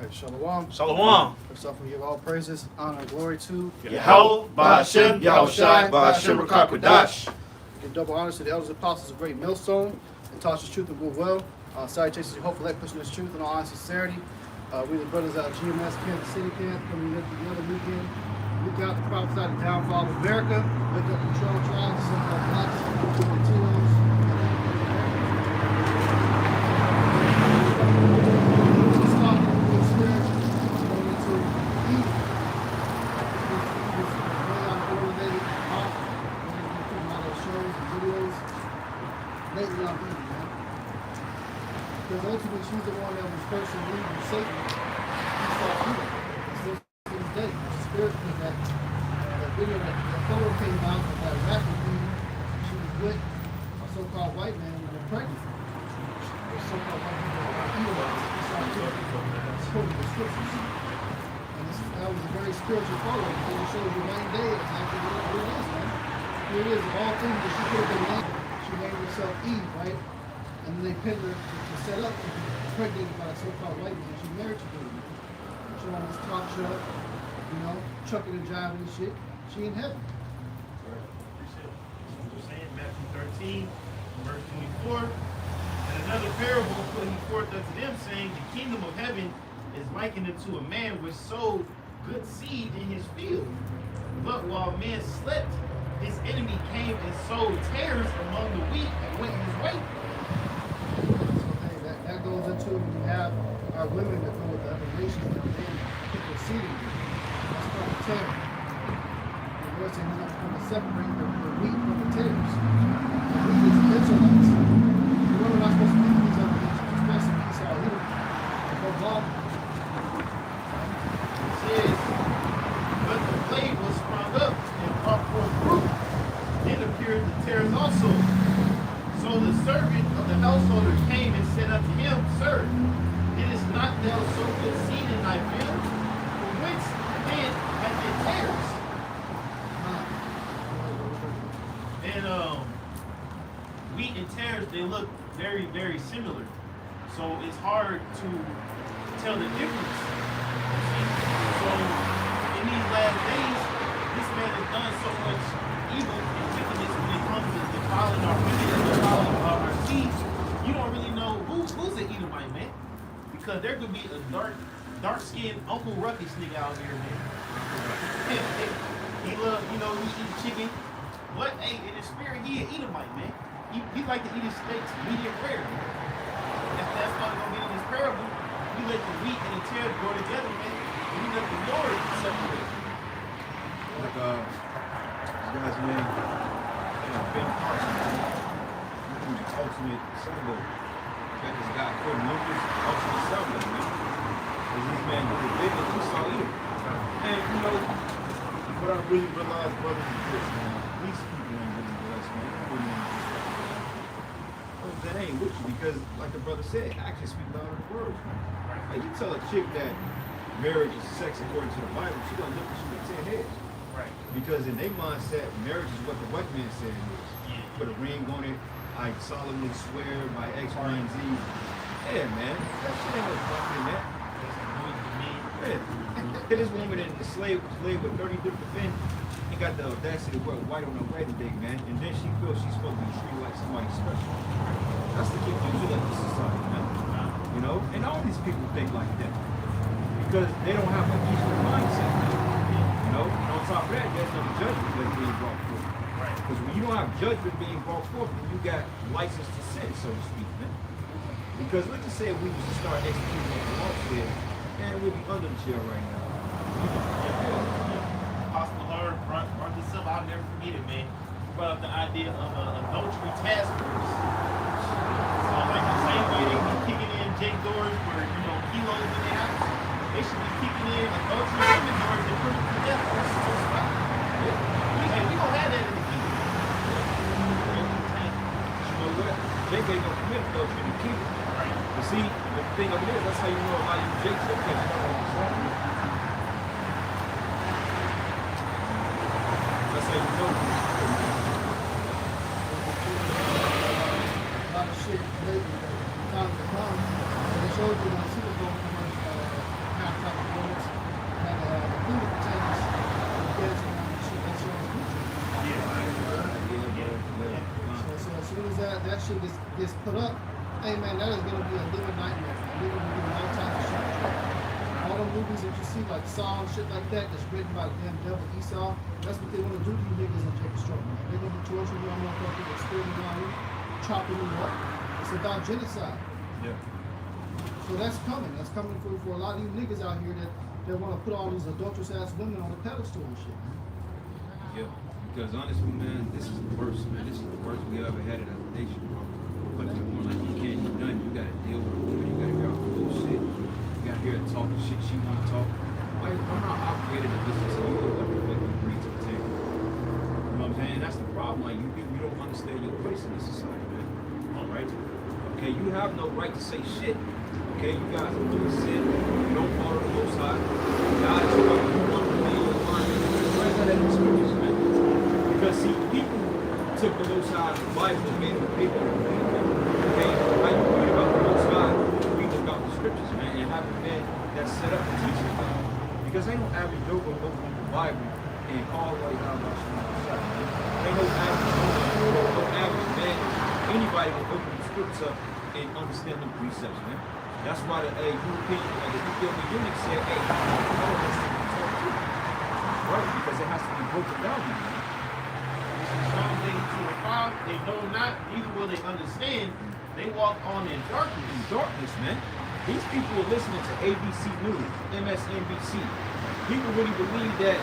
Right, Shalom. Shalom. First off, we give all praises, honor, and glory to Yahweh, Ba'ashem, Yahushai, Ba'ashem, Rakakwadash. Give double honors to the elders and apostles of Great Millstone and taught us truth and goodwill. Salutations to hopefully pushing this truth in all honesty and sincerity. We the brothers out of GMS Kansas City camp coming in together weekend. Look out to prophesy the downfall of America. Wake up control tribes, so-called blacks, Latinos. Lately I'm eating, man. Because ultimately she's the one that was first in league with Satan. He saw evil. Still to this day. The spirit was that video that photo came out of that rapper queen. She was with a so-called white man and they're pregnant. Those so-called white people are evil. He saw evil. That's quoting the scriptures. And that was a very spiritual photo because it shows you one day exactly what it is, man. Here it is, of all things that she could have been named. She named herself Eve, right? And then they pinned her to set up to be pregnant by a so-called white man. She married to him. She on this talk show, you know, chucking and jiving and shit. She in heaven. Right. Appreciate it. That's what you're saying. Matthew 13, verse 24. And another parable put he forth unto them, saying, the kingdom of heaven is likened unto a man which sowed good seed in his field. But while men slept, his enemy came and sowed tares among the wheat and went his way. So hey, that goes into when you have our women that go with the other nations that they people seeding. That's called a tare. The Lord said he's not going to separate the wheat from the tares. The wheat is Israelites. The women are not supposed to be these other nations, especially Esau here. Go blah. It says, but the blade was sprung up and brought forth fruit. Then appeared the tares also. So the servant of the householder came and said unto him, Sir, it is not thou so good seed in thy field? From whence then hath it tares? And wheat and tares, they look very, very similar. So it's hard to tell the difference. So in these last days, this man has done so much evil and wickedness when it comes to defiling our women and defiling our seeds. You don't really know who's an Edomite, man. Because there could be a dark-skinned Uncle Ruckus nigga out here, man. He love, he eat chicken. But hey, in the spirit, he an Edomite, man. He like to eat his steaks medium rare. That's why we're gonna get in this parable. We let the wheat and the tares go together, man. And we let the Lord separate. Like this guy's name, Ben Carson. He's the ultimate symbol. Got this guy Quentin Lucas, ultimate symbol, man. Because this man did the business, he saw it. And what I really realized, brothers, is this, man. These people ain't really blessed, man. That ain't with you because, like the brother said, actions speak louder than words. Like you tell a chick that marriage is sex according to the Bible, she gonna look at you with 10 heads. Right. Because in their mindset, marriage is what the white man said it is. Yeah. Put a ring on it, I solemnly swear by X, Y, and Z. Yeah, man. That shit ain't no fucking that. Yeah. Hit this woman in the slave with 30 different men. He got the audacity to wear white on her wedding day, man. And then she feels she's supposed to be treated like somebody special. That's the confusion of the society, man. You know? And all these people think like that. Because they don't have an Eastern mindset. You know? And on top of that, there's no judgment that's being brought forth. Right. Because when you don't have judgment being brought forth, then you got license to sin, so to speak, man. Because let's just say if we used to start executing what the law said, and we'd be under the chair right now. Apostle Hard brought this up. I'll never forget it, man. He brought up the idea of an adultery task force. So, like the same way they be kicking in Jake doors for kilos in the house, they should be kicking in adultery women doors and putting them to death for so spot. Hey, we gonna have that in the kingdom. You know what? Jake ain't gonna commit adultery in the kingdom. Right. But see, the thing of it is, that's how you know how you Jake's okay. That's how you know. A lot of shit lately that time to come. And it shows you when Super Bowl commercial shit gets put up, hey man, that is gonna be a living nightmare. They're gonna be doing all types of shit. All them movies that you see, like Saw and shit like that, that's written by the damn devil Esau, that's what they wanna do to you niggas in Texas Strong, man. They're gonna be torturing you, motherfuckers, experimenting on you, chopping you up. It's about genocide. Yeah. So that's coming. That's coming for a lot of you niggas out here that want to put all these adulterous ass women on a pedestal and shit. Yeah. Because honestly, man, this is the worst, man. This is the worst we ever had as a nation, bro. But to the point, like, you can't do nothing. You gotta deal with a woman. You gotta hear all the bullshit. You gotta hear her talk the shit she wanna talk. Like, I'm not obligated to listen to you or what the fuck you bring to the table. You know what I'm saying? That's the problem. Like, you don't understand your place in this society, man. All right? Okay, you have no right to say shit. Okay, you guys are doing sin. You don't follow the Most High. God is what you want to be your mind. Where's that in the scriptures, man? Because see, people took the Most High the Bible and made it paper. Okay, how you read about the Most High, read about the scriptures, man, and have a man that's set up to teach you about it. Because ain't no average Joe gonna open up the Bible and call what God wants you to say. Ain't no average man, anybody can open the scriptures up and understand the precepts, man. That's why the European, the Ethiopian eunuch said, hey, I don't listen to talk to you. Right, because it has to be broken down, man. Psalm 82:5, they know not, neither will they understand. They walk on in darkness. In darkness, man. These people are listening to ABC News, MSNBC. People really believe that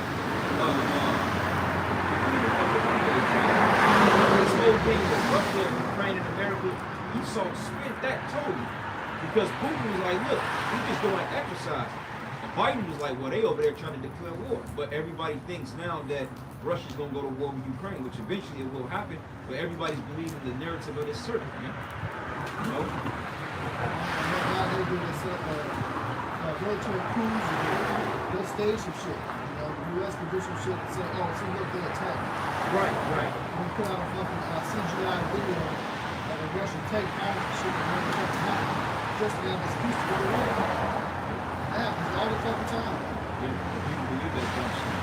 this whole thing with Russia and Ukraine and America, Esau spent that totally. Because Putin was like, look, we just doing exercise. And Biden was like, well, they over there trying to declare war. But everybody thinks now that Russia's going to go to war with Ukraine, which eventually it will happen. But everybody's believing the narrative of this circuit, man. You know? Now they do this military coups and they'll stage some shit. You know, the U.S. can do some shit and say, oh, see, look, they attacked. Right, right. We put out a fucking CGI video of a Russian tank firing shit and what the fuck's happening. Just to have this piece to go away. That happens all the fucking time. Yeah, people believe that kind of shit.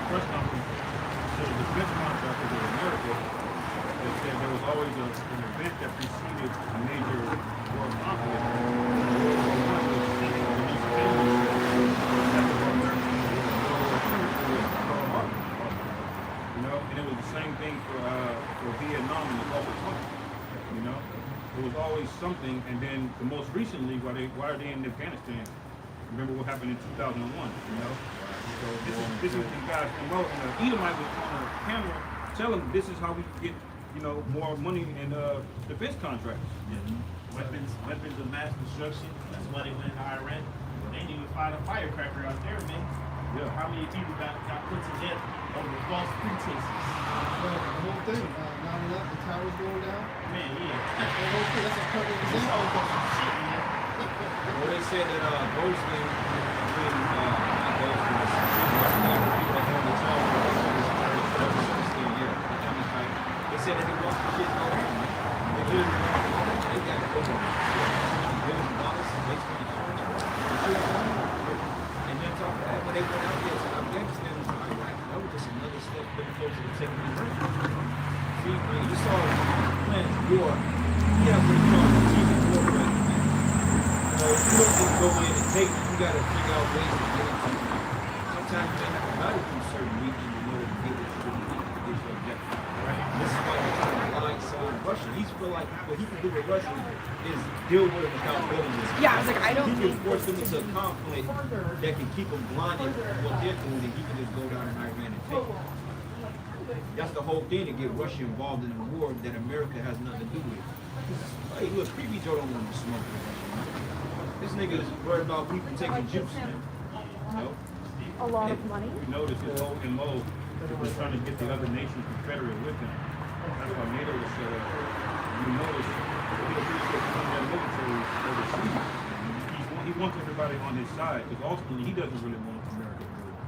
Press conference, so the defense contractors of America, they said there was always an event that preceded a major world conflict. You know, and it was the same thing for Vietnam and the Gulf of Tonkin. You know, it was always something, and then the most recently, why are they in Afghanistan? Remember what happened in 2001? You know, so this is the guys. And Edomite was on a camera telling them this is how we get, you know, more money in defense contracts. Yeah. Weapons of mass destruction. That's why they went to Iran. They didn't even find a firecracker out there, man. Yeah. How many people got put to death over false pretenses? Well, the whole thing, 9/11, the towers going down. Man, yeah. The whole thing, that's a perfect It's example. all about some shit, man. Well, they said that Bozeman, not Bozeman, it's people that own the tower, they said that they lost the shit all over. They got over $1 billion based on insurance. And then top of that, when they went out there to Afghanistan and Iraq, that was just another step pretty closer to taking the ring. See, man, you saw Plant War. Yeah, what you call strategic warfare, man. You know, you don't just go in and take it, you gotta figure out ways to get it to you. Sometimes you may have to battle through certain regions in order to get what you really need to get your objective. Right? This is why they're trying to blindside Russia. He feel like what he can do with Russia is deal with it without building this. Yeah, I was like, I don't He can think force them into a conflict that can keep them blinded to what they're doing, and he can just go down in Iran and take it. That's the whole thing, to get Russia involved in a war that America has nothing to do with. Hey, look, Creepy Joe don't want to smoke with Russia, man. This nigga is worried about people taking juice, man. You know? a lot of money. We noticed that low and low, he was trying to get the other nations confederate with him. That's why NATO was set up. You notice he appreciates some of that military overseas. He wants everybody on his side, because ultimately he doesn't really want America to do it.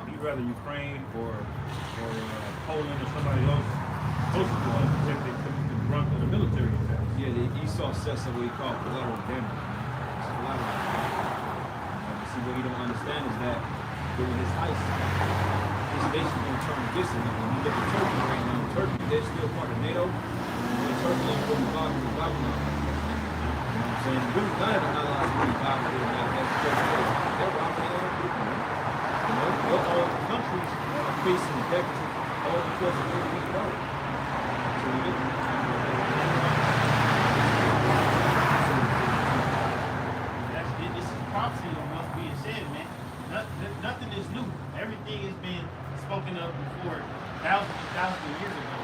He'd rather Ukraine or Poland or somebody else close to us take the brunt of the military attack. Yeah, the Esau sets up what he called collateral damage. It's collateral. See, what he don't understand is that during his heist, his this nation's gonna turn against them. When you look at Turkey right now, Turkey, they're still part of NATO, and Turkey ain't really bothering with Babylon. You know what I'm saying? Really, none of the allies really bothering with that. They're robbing their own people, man. You know, your own countries are facing the deficit all because of their weak power. So we look This is prophecy on what's being said, man. Nothing is new. Everything has been spoken of before thousands and thousands of years ago.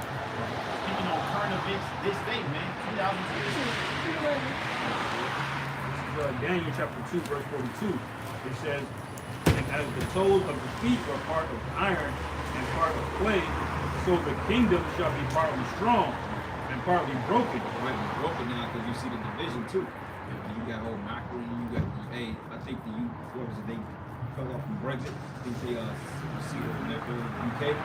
Speaking on current events this day, man. 2000 years ago. This is Daniel chapter 2, verse 42. It says, and as the toes of the feet are part of iron and part of clay, so the kingdom shall be partly strong and partly broken. right, it's broken now because you see the division too. You got old Macri, you got I think what was it, they fell off from Brexit. I think they you see the UK,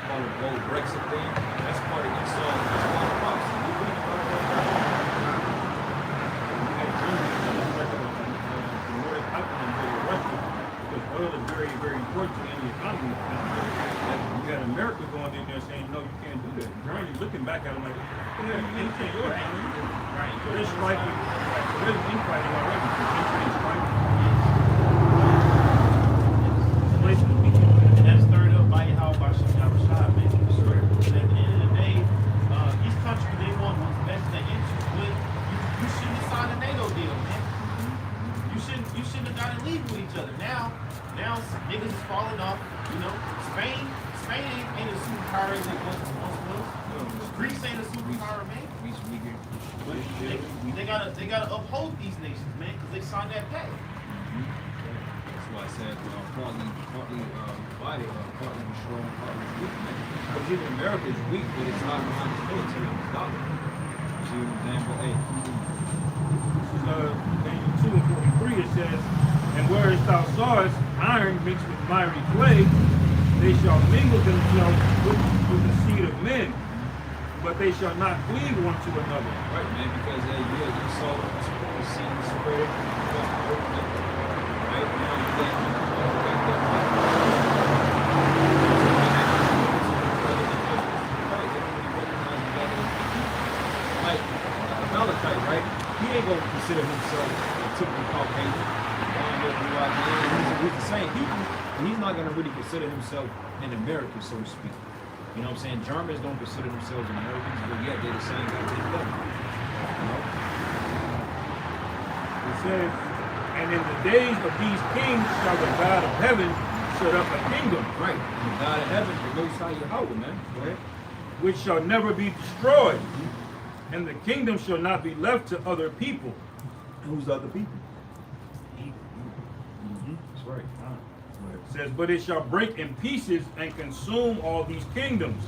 all the whole Brexit thing. That's part of Esau, that's part of prophecy. You read about that? We had Germany on the record of North Africa and Russia because oil is very, very important to any economy. You got America going in there saying, no, you can't do that. Germany looking back at them like, yeah, you can't do it. Right. So they're striking, so there's infighting already. They're striking. That's stirred up by how Bashar Rashad, man. At the end of the day, these countries, they want what's best in their interest. But you shouldn't have signed a NATO deal, man. You shouldn't have gotten leave with each other. Now niggas is falling off. You know, Spain ain't a superpower as it once was. Greece ain't a superpower, man. They gotta uphold these nations, man, because they signed that pact. That's why I said partly body, partly was strong, partly was weak, man. Because even America is weak, but it's not behind its military and its dollar. You see what I'm saying? But hey, Daniel 2 and 43 it says, and whereas thou sawest iron mixed with miry clay, they shall mingle themselves with the seed of men, but they shall not cleave one to another. right, man, because you saw the seed spread, right? Now you got like Malachi, right? He ain't gonna consider himself a typical Caucasian. He's the same people, and he's not gonna really consider himself an American, so to speak. You know what I'm saying? Germans don't consider themselves Americans, but yet they're the same goddamn level. You know? It says, and in the days of these kings shall the God of heaven set up a kingdom, Right. And the God of heaven, the Most High Yahweh, man. Go ahead. which shall never be destroyed, and the kingdom shall not be left to other people. Who's other people? That's right. It says, but it shall break in pieces and consume all these kingdoms,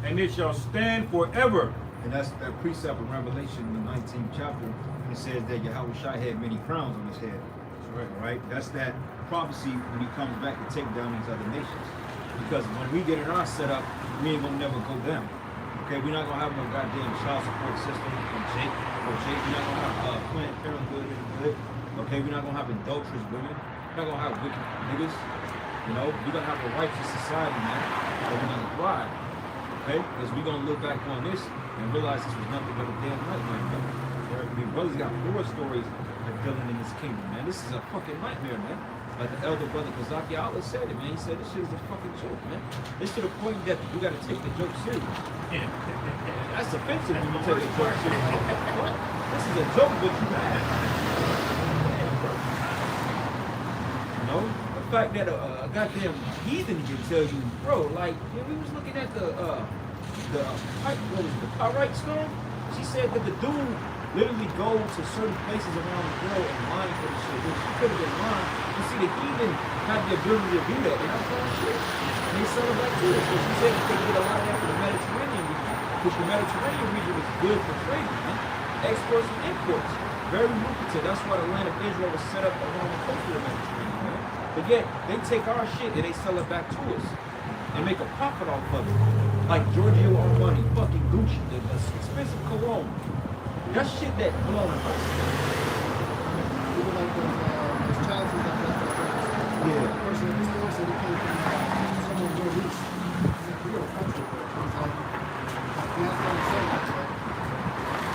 and it shall stand forever. And that's that precept of Revelation in the 19th chapter. It says that Yahweh Shai had many crowns on his head. That's right. Right? That's that prophecy when he comes back to take down these other nations. Because when we get in our setup, we ain't gonna never go down. Okay, we're not gonna have no goddamn child support system from Jake. We're not gonna have Planned Parenthood in the hood. Okay, we're not gonna have adulterous women. We're not gonna have wicked niggas. You know, we're gonna have a righteous society, man. But we're gonna thrive. Okay? Because we're gonna look back on this and realize this was nothing but a damn nightmare, man. I mean, brothers got war stories of dealing in this kingdom, man. This is a fucking nightmare, man. Like the elder brother Kazaki Allah said it, man. He said this shit is a fucking joke, man. It's to the point that we gotta take the joke serious. That's offensive when you take a joke serious. What? This is a joke, but you mad. Damn, bro. You know? The fact that a goddamn heathen can tell you, bro, like, when we was looking at the Pyrite stone, she said that the dude literally goes to certain places around the world and mine for the shit. Which she could have been lying. You see, the heathen had the ability to do that, and that's all shit. And they sell it back to us. So she said you could get a lot of that from the Mediterranean region, which the Mediterranean region is good for trading, man. Exports and imports. Very lucrative. That's why the land of Israel was set up along the coast of the Mediterranean, man. But yet, they take our shit and they sell it back to us. And make a profit off of it. Like Giorgio Armani, fucking Gucci, the expensive cologne. That's shit that belong to us. Even like those childhoods that Yeah. person in the store said he came from someone real loose. He's a real country boy. He's like, Afghanistan and so like that.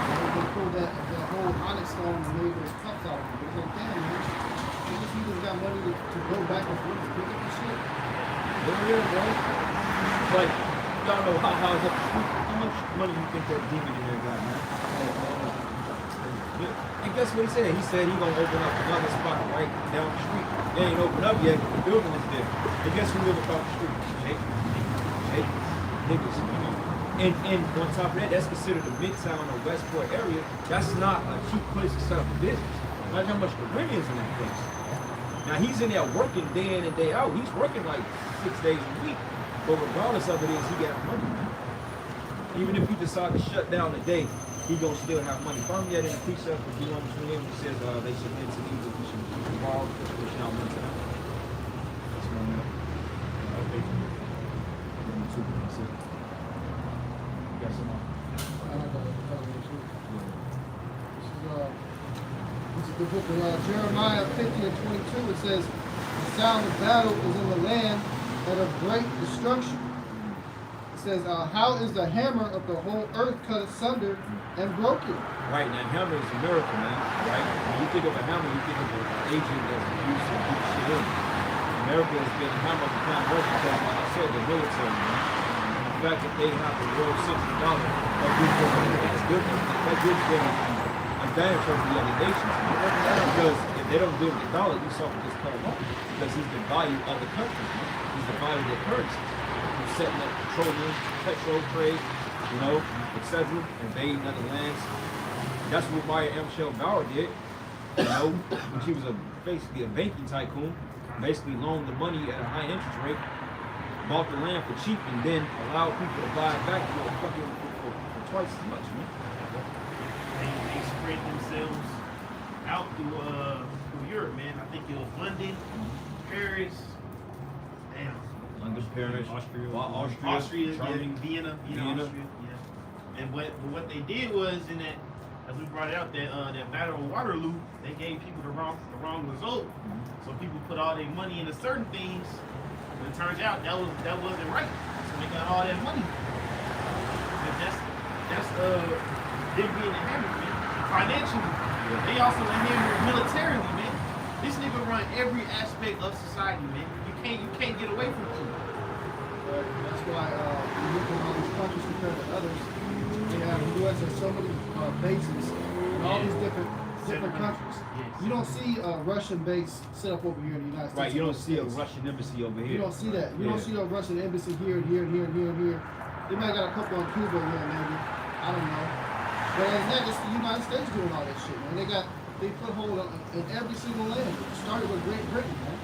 And they pulled that whole onyx stone and made those cups out of it. It's like, damn, man. He just got money to go back and forth and pick up the shit. Yeah, bro. Like, y'all know how much money you think that demon in there got, man? Yeah. And guess what he said? He said he gonna open up another spot right down the street. They ain't open up yet, but the building is there. And guess who live across the street? Jake. Niggas, you know. And on top of that, that's considered the Midtown or Westport area. That's not a cheap place to set up a business. Imagine how much the rent is in that place. Now he's in there working day in and day out. He's working like 6 days a week. But regardless of it is, he got money. Even if he decide to shut down today, he gonna still have money. Find me that in the precept of Deuteronomy 28, which says they should lend to these, we should borrow, we should not lend to them. That's one of them. Okay. Number 2, that's it. You got some more? This is the book of Jeremiah 50 and 22. It says, the sound of battle is in the land and of great destruction. It says, how is the hammer of the whole earth cut asunder and broken? Right, now hammer is a miracle, man. Right? When you think of a hammer, you think of an agent that's used to beat shit in. America has been hammered the kind of work because, like I said, the military, man. And the fact that they have the world $60, that gives them advantage over the other nations. Because if they don't deal with the dollar, you saw what just cut him off. Because he's the value of the country. He's the value of the currency. He's setting up petroleum, petrol trade, you know, etc. Invading other lands. That's what Maya M. Shell Bauer did. You know, when she was basically a banking tycoon, basically loaned the money at a high interest rate, bought the land for cheap, and then allowed people to buy it back for twice as much, man. They spread themselves out through Europe, man. I think it was London, Paris, damn. London, Paris, Austria, Germany, yeah, Vienna, Austria, yeah. And what they did was in that, as we brought out that Battle of Waterloo, they gave people the wrong result. So people put all their money into certain things, and it turns out that wasn't right. So they got all that money. And that's them being the hammer, man. Financially, they also the hammer militarily, man. This nigga run every aspect of society, man. You can't get away from it. That's why you look at all these countries compared to others. The U.S. has so many bases in all these different countries. Yes. You don't see a Russian base set up over here in the United States. Right, you don't see a Russian embassy over here. You don't see that. You don't see a Russian embassy here and here and here and here and here. They might got a couple on Cuba here maybe. I don't know. But other than that, it's the United States doing all that shit, man. They put hold on in every single land. It started with Great Britain, man.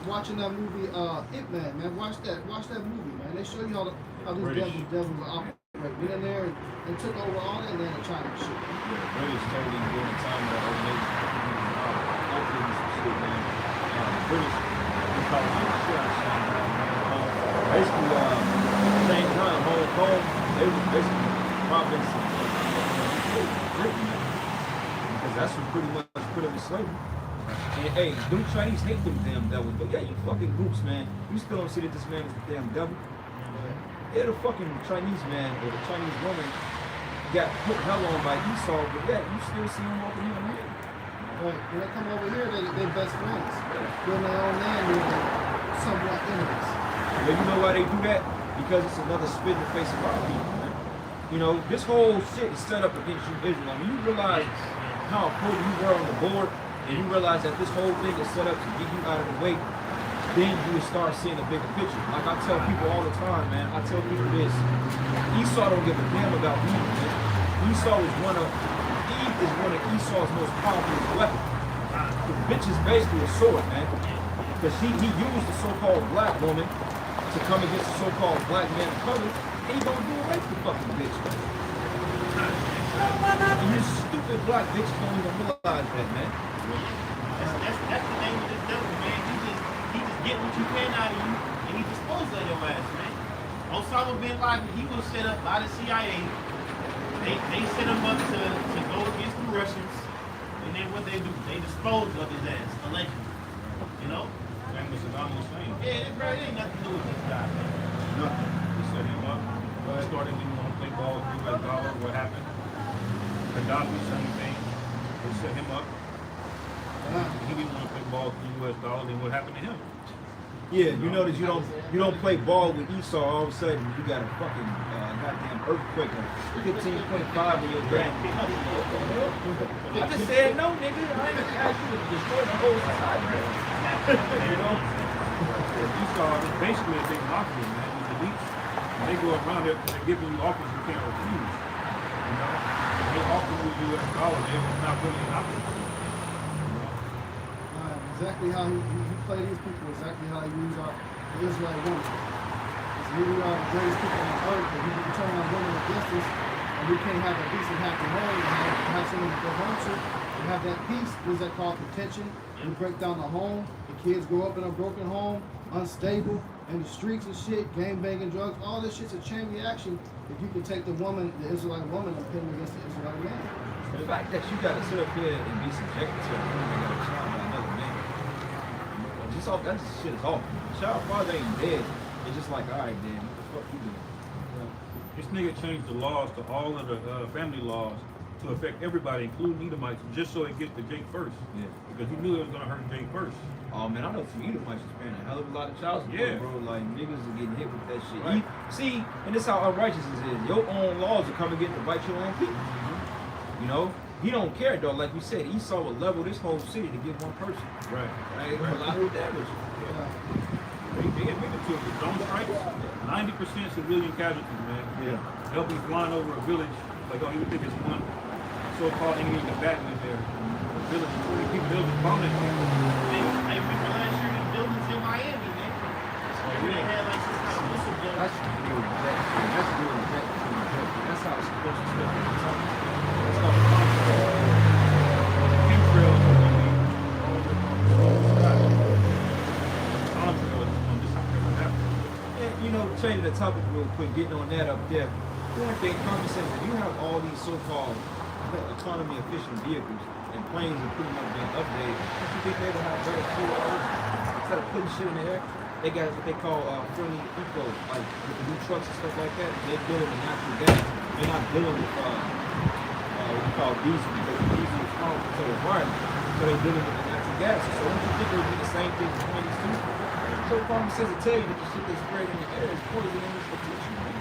Watching that movie, Ip Man, watch that movie, man. They show you how these devils operate. Went in there and took over all that land in China and shit. Yeah, the British totally during the time of the old nation. The British, we call them the shit out of China. Basically, at the same time, Hong Kong, they was basically a province of Britain, because that's what pretty much put them in slavery. And hey, them Chinese hate them damn devils, but yeah, you fucking goops, man. You still don't see that this man is the damn devil. Yeah, the fucking Chinese man or the Chinese woman got put hell on by Esau, but yeah, you still see him over here and here. But when they come over here, they're best friends. They're in their own land, they're somewhat enemies. But you know why they do that? Because it's another spit in the face of our people, man. You know, this whole shit is set up against you, Israel. I mean, you realize how important you were on the board, and you realize that this whole thing is set up to get you out of the way, then you will start seeing a bigger picture. Like I tell people all the time, man, I tell people this, Esau don't give a damn about Eve, man. Eve is one of Esau's most powerful weapons. The bitch is basically a sword, man. Because he used the so-called black woman to come against the so-called black man of color, and he gonna do away with the fucking bitch, man. And you stupid black bitch don't even realize that, man. That's the name of this devil, man. He just get what you can out of you, and he disposes of your ass, man. Osama bin Laden, he was set up by the CIA. They set him up to go against the Russians, and then what they do, they dispose of his ass, allegedly. You know? Same with Saddam Saddam Hussein. Yeah, bro, it ain't nothing to do with this guy, man. Nothing. He set him up. He started didn't want to play ball with U.S. dollar. What happened? Gaddafi, same thing. They set him up. He didn't want to play ball with the U.S. dollar. Then what happened to him? Yeah, you notice you don't play ball with Esau. All of a sudden, you got a fucking goddamn earthquake of 15.5 in your brain. I just said no, nigga. I ain't asked you to destroy the whole society. You know? Esau is basically a big mafia, man. He's elite. And they go around there, they're giving you offers you can't refuse. You know? If they offer you U.S. dollar, they're not really an option for you. Exactly how he play these people, exactly how he used the Israelite woman. Because here we are, the greatest people on earth, but we can turn our women against us, and we can't have a decent happy home, and have someone to go home to, and have that peace. What is that called? Contention. We break down the home, the kids grow up in a broken home, unstable, in the streets and shit, gang banging, drugs, all this shit's a chain reaction if you can take the woman, the Israelite woman, and pin her against the Israelite man. The fact that you gotta sit up here and be subjected to a woman that got a child by another man. Just off that shit is awful. Child father ain't dead. It's just like, alright, then what the fuck you doing? This nigga changed the laws to all of the family laws to affect everybody, including Edomites, just so it gets to Jake first. Yeah. Because he knew it was gonna hurt Jake first. Oh man, I know some Edomites is paying a hell of a lot of child support, Yeah. bro. Like niggas are getting hit with that shit. Right. See, and this how unrighteousness is. Your own laws are coming to bite your own people. You know? He don't care though, like you said, Esau would level this whole city to get one person. Right. Right? Collateral damage. They admitted to it. The drone strikes, 90% civilian casualties, man. Yeah. They'll be flying over a village, like, oh, you would think it's one so-called enemy combatant there. A village of 20 people, they'll just bomb that people. Hey, remember last year, the buildings in Miami, man. They had like some kind of whistle blower. That's the deal with that. That's the deal with that. That's how it's supposed to stuff. It's called contract. Chemtrails are gonna be all over contrails on this happening. And, you know, changing the topic real quick, getting on that up there. One thing, Congress says if you have all these so-called economy efficient vehicles and planes are pretty much being updated, don't you think they would have better fuel instead of putting shit in the air? They got what they call friendly eco, like with the new trucks and stuff like that. They're dealing with natural gas. They're not dealing with what we call diesel, because diesel is harmful to the environment. So they're dealing with the natural gas. So don't you think it would be the same thing between these two? So Congress says to tell you that the shit they spread in the air is poison and it's pollution, man.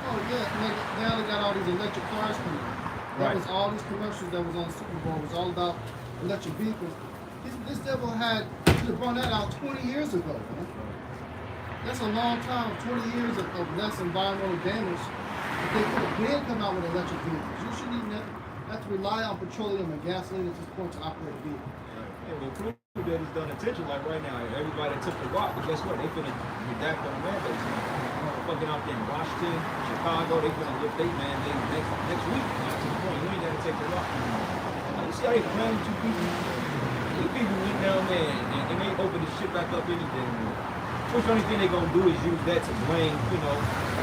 Oh yeah, man, now they got all these electric cars coming out. That Right. was all these commercials that was on Super Bowl was all about electric vehicles. This devil should have brought that out 20 years ago, man. That's a long time, 20 years of less environmental damage. If they could have been come out with electric vehicles, you shouldn't even have to rely on petroleum and gasoline at this point to operate a vehicle. Yeah, well, proof that it's done attention, like right now, everybody that took the rock, but guess what? They finna redact on the mandates now. Fucking out there in Washington, Chicago, they finna lift their mandate next week. Now, to the point, you ain't gotta take the rock anymore. Now, you see how they playing two people? These people went down there and they opened this shit back up anything. Which only thing they gonna do is use that to blame, you know,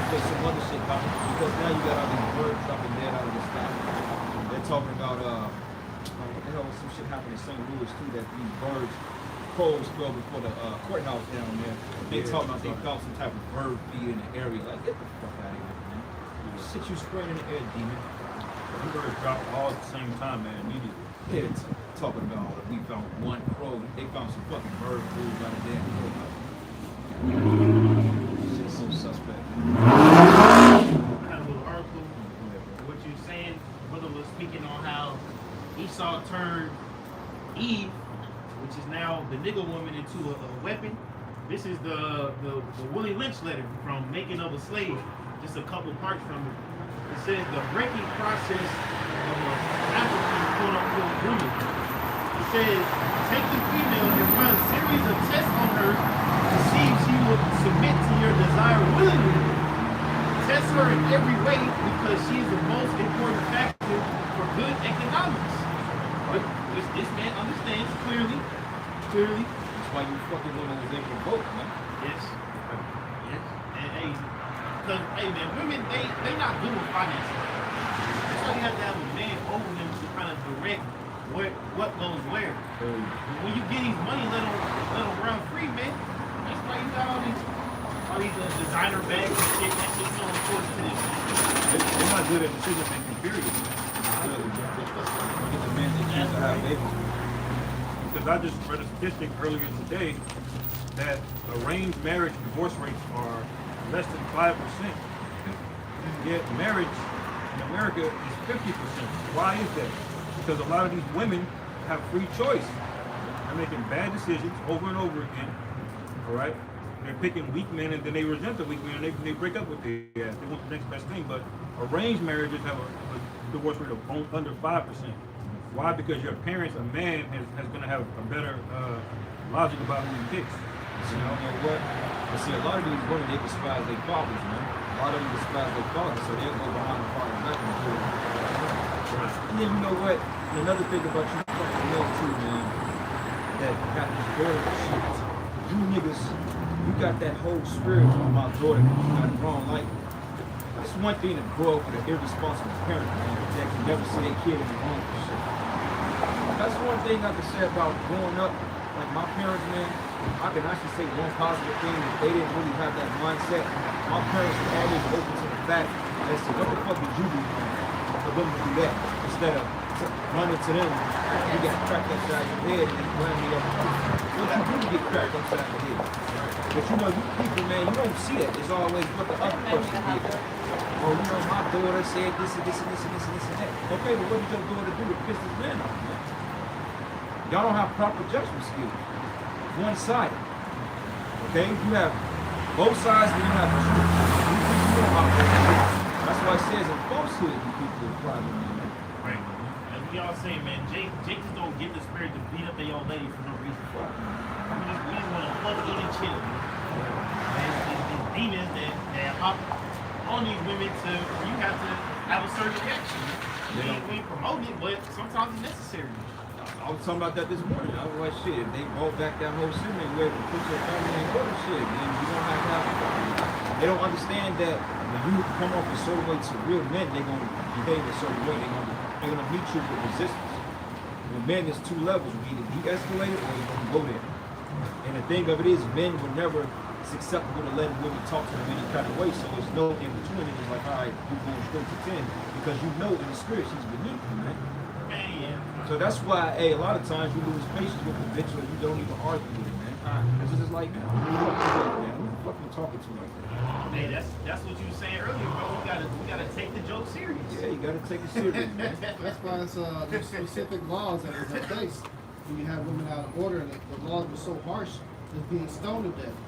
for some other shit coming. Because now you got all these birds dropping dead out of the sky. They're talking about what the hell was some shit happened in St. Louis too, that these birds crows fell before the courthouse down there. They talking about they found some type of bird feed in the area. Like, get the fuck out of here, man. Shit you spraying in the air, demon. The birds dropped all at the same time, man, immediately. Yeah, talking about we found one crow. They found some fucking bird food by the damn courthouse. Shit's so suspect. I had a little article. What you're saying, brother was speaking on how Esau turned Eve, which is now the nigger woman, into a weapon. This is the Willie Lynch letter from Making of a Slave. Just a couple parts from it. It says the breaking process of an African quote-unquote woman. It says, take the female and run a series of tests on her to see if she will submit to your desire willingly. Test her in every way because she is the most important factor for good economics. But this man understands clearly. That's why you fucking women was able to vote, man. Yes. Yes. And hey, because hey man, women they not good with finances. That's why you have to have a man over them to kind of direct what goes where. When you get these money, let them let them run free, man. That's why you got all these designer bags and shit. That shit's so important to this. They're not good at decision making, period. Get the men that choose to have babies. Because I just read a statistic earlier today that arranged marriage divorce rates are less than 5%. Yet marriage in America is 50%. Why is that? Because a lot of these women have free choice. They're making bad decisions over and over again. All right? They're picking weak men and then they resent the weak men and they break up with their ass. They want the next best thing. But arranged marriages have a divorce rate of under 5%. Why? Because your parents, a man, is going to have a better logic about who he picks. So you know what? But see, a lot of these women, they despise their fathers, man. A lot of them despise their fathers, so they'll go behind the father back and do it. And then you know what? And another thing about you fucking men too, man, that got this girl shit. You niggas, you got that whole spirit of my daughter, you got it wrong. Like, it's one thing to grow up with an irresponsible parent, man, that can never see their kid in the wrong for shit. That's one thing I can say about growing up. Like my parents, man, I can actually say one positive thing that they didn't really have that mindset. My parents were always open to the fact as to what the fuck did you do for them to do that instead of running to them. You got cracked upside your head and then blam me up. What you do to get cracked upside your head? But you know, you people, man, you don't see that. It's always what the other person did. Oh, you know, my daughter said this and this and this and this and this and that. Okay, but what did your daughter do to piss this man off, man? Y'all don't have proper judgment skills. One-sided. Okay? You have both sides and you have the truth. You don't have the truth. That's why it says in falsehood you people are private, man. Right. And we all say, man, Jake just don't get the spirit to beat up their old lady for no reason. We just want to plug in and chill. And these demons that hop on these women you have to have a certain reaction. We ain't promoting it, but sometimes it's necessary. I was talking about that this morning. I was like, shit, if they roll back that whole semen where to put your family in order, shit, then you don't have to have. They don't understand that when you come off a certain way to real men, they're gonna behave a certain way. They're gonna meet you with resistance. With men, there's two levels. We either de-escalate it or you're gonna go there. And the thing of it is, men were never acceptable to letting women talk to them any kind of way. So there's no in between. It's like, all right, you're going straight to 10 because you know in the spirit she's beneath you, man. So that's why, a lot of times you lose patience with the bitch or you don't even argue with it, man. It's just like, man, who the fuck you talking to like that? Hey, that's what you were saying earlier, bro. We gotta take the joke serious. Yeah, you gotta take it serious, man. That's why it's there's specific laws that is in place when you have women out of order, and the laws were so harsh as being stoned to death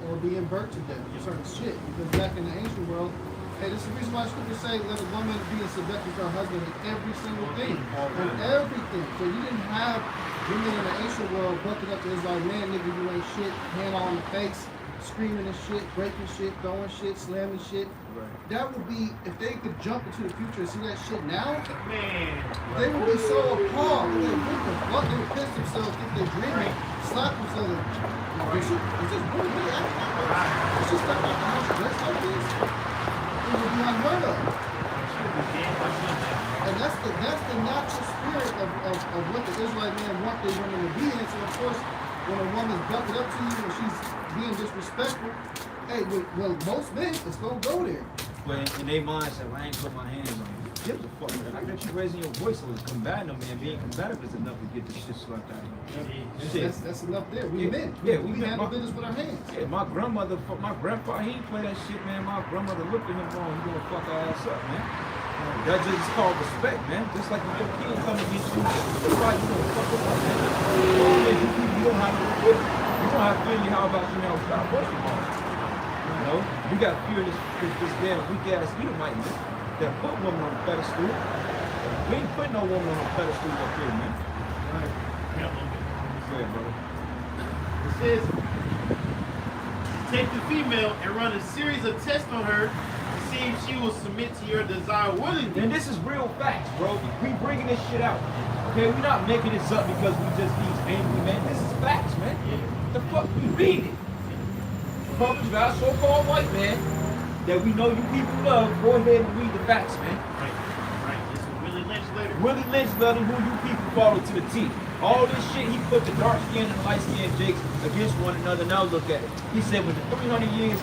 or being burnt to death for certain shit. Because back in the ancient world, hey, this is the reason why scriptures say let a woman be in subjection to her husband in every single thing. In everything. So you didn't have women in the ancient world bucking up to Israel, man, nigga, you ain't shit, hand on the face, screaming and shit, breaking shit, throwing shit, slamming shit. Right. That would be, if they could jump into the future and see that shit now, Man. they would be so appalled. They would what they would piss themselves, think they're dreaming, slap themselves. Is this really acting like this? It's just like the house dressed like this. It would be unheard of. And that's the natural spirit of what the Israelite men want their women to be in. So of course, when a woman's bucking up to you and she's being disrespectful, hey, well, most men is gonna go there. But in their minds, I ain't put my hands on you. Give a fuck, man. I got you raising your voice, so it's combating them, man. Being combative is enough to get this shit slapped out of you. Shit. That's enough there. We men. Yeah, we men. handle business with our hands. Yeah, my grandmother, my grandpa, he ain't play that shit, man. My grandmother looked at him wrong. He gonna fuck our ass up, man. That just called respect, man. Just like when your kid come against you, that's why you gonna fuck up, man. You don't have to quit. You don't have to feel how about you now stop pushing on. You know, you got fear this damn weak ass Edomite, man. That put women on the pedestal. We ain't putting no woman on the pedestal up here, man. Right. Go ahead, brother. It says, take the female and run a series of tests on her to see if she will submit to your desire willingly. And this is real facts, bro. We bringing this shit out. Okay, we're not making this up because we just these angry men. This is facts, man. The fuck we read it. Public guy, so-called white man that we know you people love. Go ahead and read the facts, man. Right. It's a Willie Lynch letter. Willie Lynch letter who you people follow to the T. All this shit, he put the dark skinned and light skinned Jakes against one another. Now look at it. He said with the 300 years,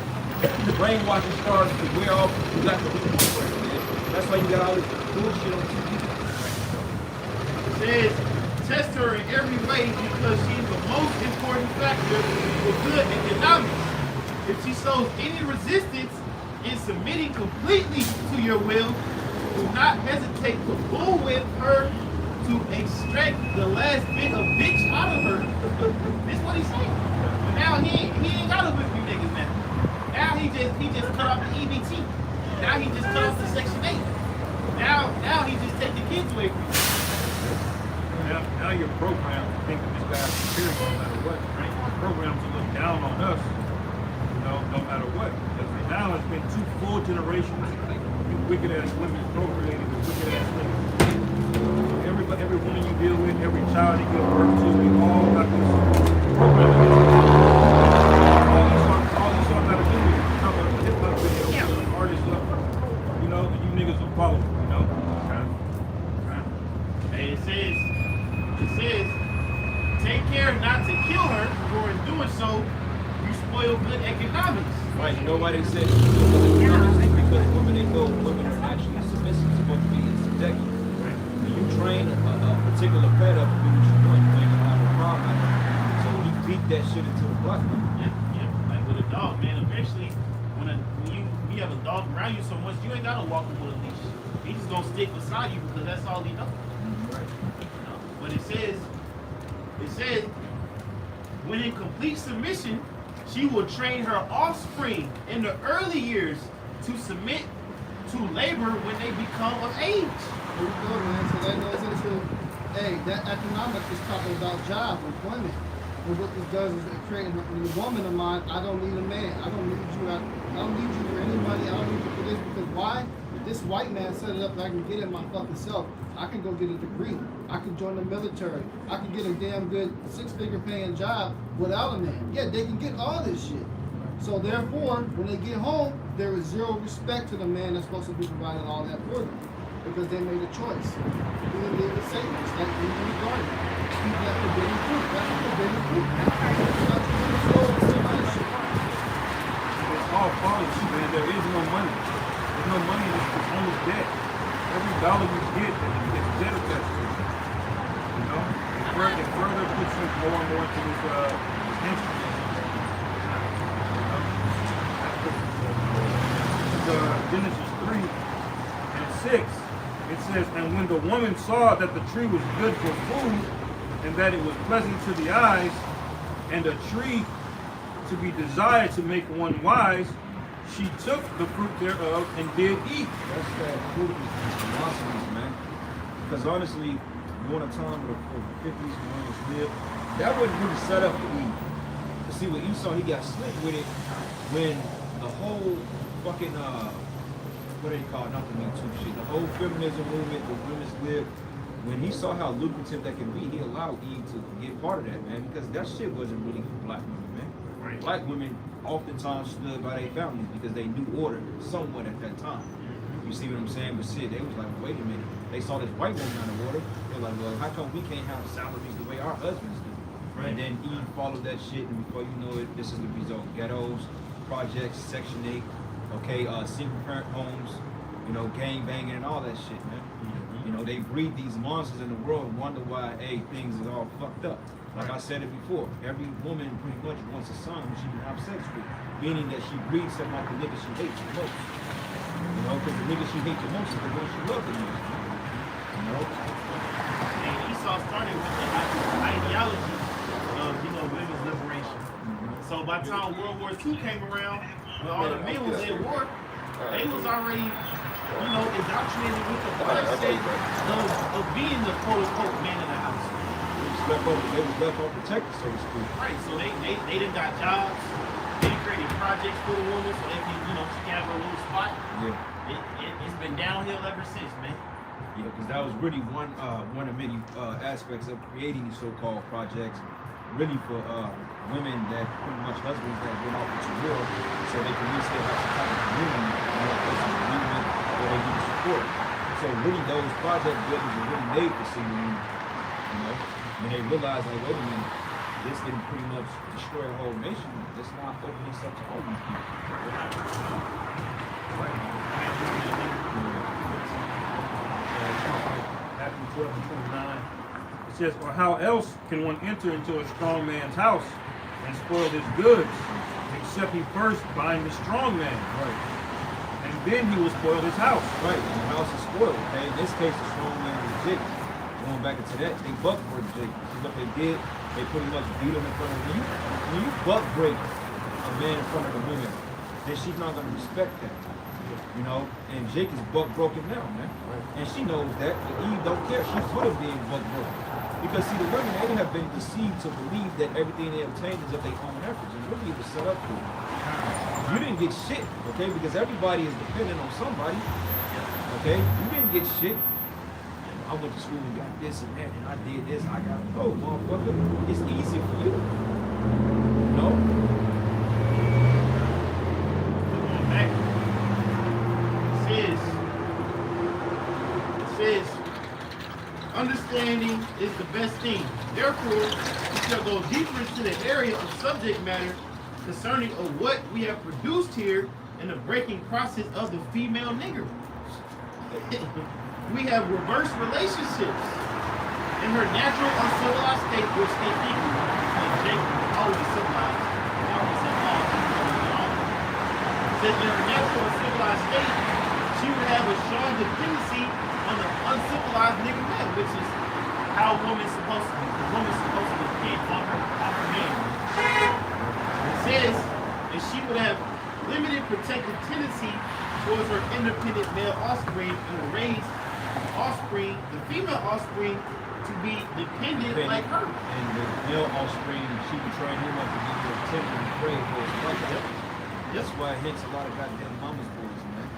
the brainwashing started to wear off, you got to be more, man. That's why you got all this bullshit on TV. Says test her in every way because she's the most important factor for good economics. If she shows any resistance in submitting completely to your will, do not hesitate to bullwhip her to extract the last bit of bitch out of her. This what he's saying. But now he ain't gotta whip you niggas now. Now he just cut off the EBT. Now he just cut off the Section 8. Now he just take the kids away from you. Now you're programmed to think that this guy's superior no matter what, right? You're programmed to look down on us, no matter what. Because now it's been 2 full generations of wicked ass women procreating with wicked ass niggas. Every woman you deal with, every child you give birth to, we all got this programming. All you saw how to do is come up with a hip hop video with an artist up, and you niggas will follow, Hey, it says, take care not to kill her, for in doing so, you spoil good economics. Right, you know why they said because women, they know women are actually submissive, supposed to be in subjection. When you train a particular pet up to do what you want, you ain't gonna have a problem. So you beat that shit into the block. Yeah, like with a dog, man. Eventually, when you have a dog around you so much, you ain't gotta walk him with a leash. He just gonna stick beside you because that's all he knows. Right. But it says, when in complete submission, she will train her offspring in the early years to submit to labor when they become of age. There you go, man. So that goes into, that economics is talking about job, employment. And what this does is it creates in the woman of mine, I don't need a man. I don't need you. I don't need you for any money. I don't need you for this because why? This white man set it up that I can get it my fucking self. I can go get a degree. I can join the military. I can get a damn good 6-figure paying job without a man. Yeah, they can get all this shit. So therefore, when they get home, there is zero respect to the man that's supposed to be providing all that for them. Because they made a choice. We live with Satan. It's like we in the garden. Eat that forbidden fruit. That's forbidden fruit. It's all policy, man. There is no money. There's no money. It's only debt. Every dollar you get, it's debt attached to it. It further puts you more and more into this interest. Genesis 3:6. It says, and when the woman saw that the tree was good for food, and that it was pleasant to the eyes, and a tree to be desired to make one wise, she took the fruit thereof and did eat. That's that food philosophies, man. Because honestly, during a time where the 50s when lived, that wasn't really set up for Eve. To see what Esau, he got slick with it when the whole fucking what do they call it? Not the Me Too shit. The whole feminism movement, the women's lib. When he saw how lucrative that can be, he allowed Eve to get part of that, man, because that shit wasn't really for black women, man. Right. Black women oftentimes stood by their families because they knew order somewhat at that time. You see what I'm saying? But shit, they was like, wait a minute. They saw this white woman out of order. They're like, well, how come we can't have salaries the way our husbands do? Right. And then Eve followed that shit, and before you know it, this is the result. Ghettos, projects, Section 8, okay, single parent homes, gang banging and all that shit, man. They breed these monsters in the world and wonder why, things is all fucked up. Like I said it before, every woman pretty much wants a son who she can have sex with, meaning that she breeds something like the nigga she hates the most. Because the nigga she hates the most is the one she loves the most. And Esau started with the ideology of, women's liberation. So by the time World War II came around, when all the men was at war, they was already, indoctrinated with the mindset of being the quote-unquote man in the house. They was left unprotected, so to speak. Right, so they done got jobs, they created projects for the woman so they can, she can have her little spot. Yeah. It's been downhill ever since, man. Yeah, because that was really one of many aspects of creating these so-called projects, really for women that pretty much husbands that went off into war, so they can at least have some type of community, agreement where they need support. So really, those project buildings are really made for single women, When they realize, like, wait a minute, this didn't pretty much destroy a whole nation. Let's not open this up to all these people. Matthew 12:29. It says, or how else can one enter into a strong man's house and spoil his goods, except he first bind the strong man? Right. And then he will spoil his house. Right, and the house is spoiled. Okay, in this case, the strong man was Jake. Going back into that, they buck break Jake. See what they did? They pretty much beat him in front of when you buck break a man in front of a woman, then she's not gonna respect that. You know, and Jake is buck broken now, man. And she knows that, but Eve don't care. She's good at being buck broken. Because see, the women, they have been deceived to believe that everything they obtained is of their own efforts. And really it was set up for you. You didn't get shit, okay? Because everybody is dependent on somebody. Okay? You didn't get shit. I went to school and got this and that, and I did this, I got it. Oh, motherfucker, it's easy for you. No? Going back. It says, understanding is the best thing. Therefore, we shall go deeper into the area of subject matter concerning of what we have produced here in the breaking process of the female nigger. We have reversed relationships in her natural uncivilized state, which they think and Jake always civilized. Said in her natural uncivilized state, she would have a strong dependency on the uncivilized nigger man, which is how a woman's supposed to be. The woman's supposed to depend on her man. It says that she would have limited protective tendency towards her independent male offspring and would raise offspring, the female offspring, to be dependent like her. And the male offspring, she would train him up to be more tender and pray for his mother. That's why it hits a lot of goddamn mama's boys, man.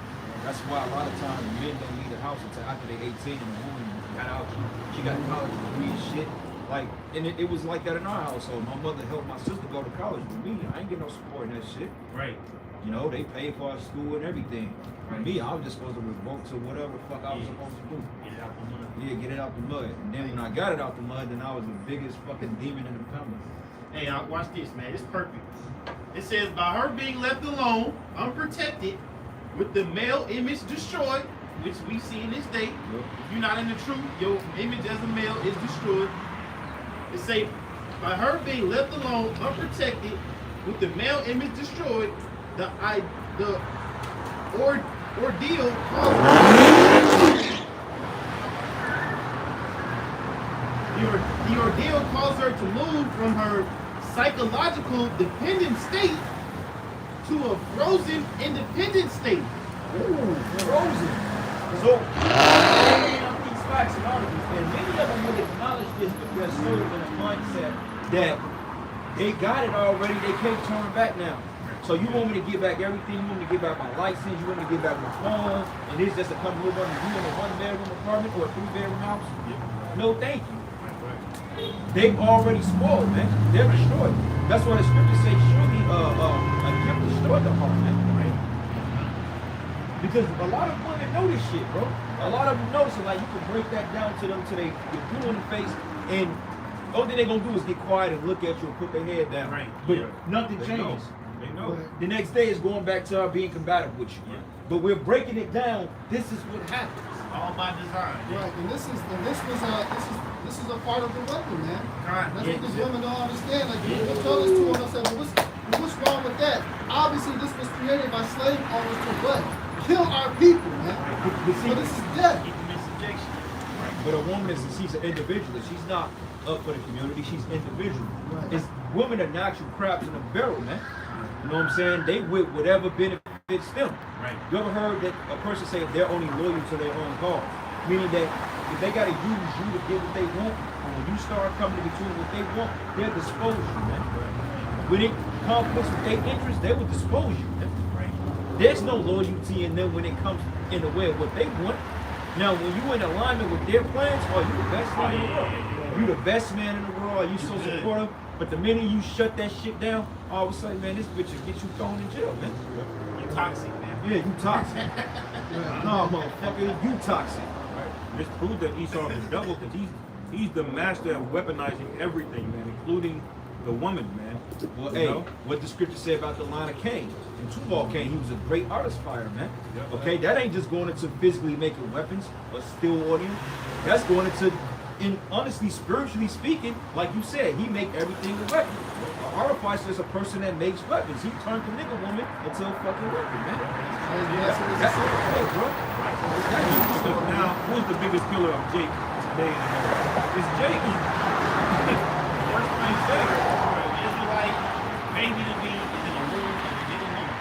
That's why a lot of times men don't leave the house until after they're 18 and the woman got out, she got a college degree and shit. Like, and it was like that in our household. My mother helped my sister go to college with me. I ain't get no support in that shit. Right. You know, they paid for our school and everything. For me, I was just supposed to revoke to whatever the fuck I was supposed to do. Get it out the mud. Yeah, get it out the mud. And then when I got it out the mud, then I was the biggest fucking demon in the family. Hey, watch this, man. It's perfect. It says, by her being left alone, unprotected, with the male image destroyed, which we see in this day. Yep. If you're not in the truth, your image as a male is destroyed. It say, by her being left alone, unprotected, with the male image destroyed, the ordeal caused her to move from her psychological dependent state to a frozen independent state. Ooh, frozen. So, these facts and articles, and many of them will acknowledge this, but they're sort of in a mindset that they got it already, they can't turn back now. So you want me to get back everything, you want me to get back my license, you want me to get back my phone, and this just to come live under you in a 1-bedroom apartment or a 3-bedroom house? No, thank you. They already spoiled, man. They're destroyed. That's why the scripture says, surely a gift destroyed the heart, man. Because a lot of women know this shit, bro. A lot of them know, so like you can break that down to them till they get blue in the face, and the only thing they're gonna do is get quiet and look at you and put their head down. Right. But Yeah. nothing They changes. They know. The next day is going back to her being combative with you. Yeah. But we're breaking it down. This is what happens. All by design. Right, and this is a part of the weapon, man. Right. That's Yeah. what these women don't understand. Like you tell this to them, I said, well, what's wrong with that? Obviously, this was created by slave owners to what? Kill our people, man. But see, So this is death. Keep them in subjection. but a woman she's an individualist. She's not up for the community. She's individual. Right. It's women are natural crabs in a barrel, man. You know what I'm saying? They with whatever benefits them. Right. You ever heard that a person say they're only loyal to their own cause? Meaning that if they gotta use you to get what they want, and when you start coming in between what they want, they'll dispose you, man. When it conflicts with their interests, they will dispose you, man. Right. There's no loyalty in them when it comes in the way of what they want. Now, when you in alignment with their plans, are you the best man in the world? You the best man in the world. Are you so good. supportive? But the minute you shut that shit down, all of a sudden, man, this bitch will get you thrown in jail, man. You're toxic, man. Yeah, you toxic. No, motherfucker, you toxic. This proves that Esau is double because He's the master of weaponizing everything, man, including the woman, man. Well, You hey, know? what the scripture say about the line of Cain? And Tubal Cain, he was a great artist fire, man. Yep. Okay, that ain't just going into physically making weapons or still audience. That's going into, in honestly, spiritually speaking, like you said, he make everything a weapon. An artificer is a person that makes weapons. He turned the nigga woman into a fucking weapon, man. That's what That's it's it, hey, bro. So now, who's the biggest killer of Jake today in America? It's Jake. First thing said, for an Israelite baby to be in a room and to get alone.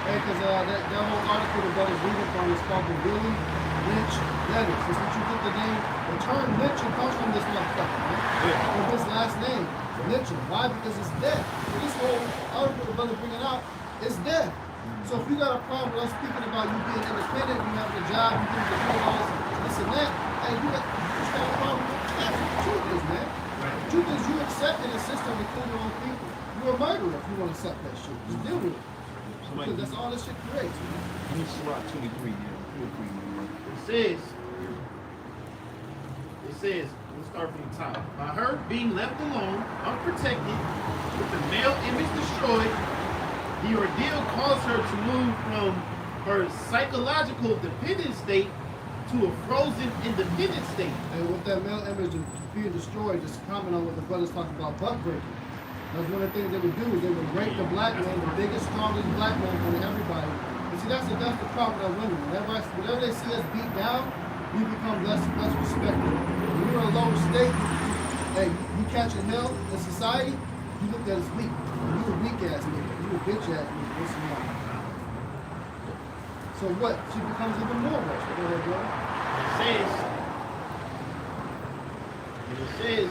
Hey, because that whole article the brothers reading from is called the Willie Lynch Letters. That's what you get the name. The term lynching comes from this motherfucker, man. From his last name, lynching. Why? Because it's death. So this whole article the brother bringing out is death. So if you got a problem with us speaking about you being independent, you have a job, you do the all this and that, hey, you got a problem with that. That's what the truth is, man. The truth is you accepted a system to kill your own people. You're a murderer if you want to accept that shit. Just deal with it. Because that's all this shit creates, man. Give me Surah 23, yeah. 23, man. It says, let's start from the top. By her being left alone, unprotected, with the male image destroyed, the ordeal caused her to move from her psychological dependent state to a frozen independent state. And with that male image being destroyed, just comment on what the brothers talking about butt breaking. That's one of the things they would do is they would break the black man, the biggest, strongest black man for everybody. And see, that's the problem of women. Whenever they see us beat down, we become less respected. When you're in a lower state, hey, you catching hell in society, you look at as weak. You a weak ass nigga. You a bitch ass nigga. This and that. So what? She becomes even more rich. Go ahead, bro. It says,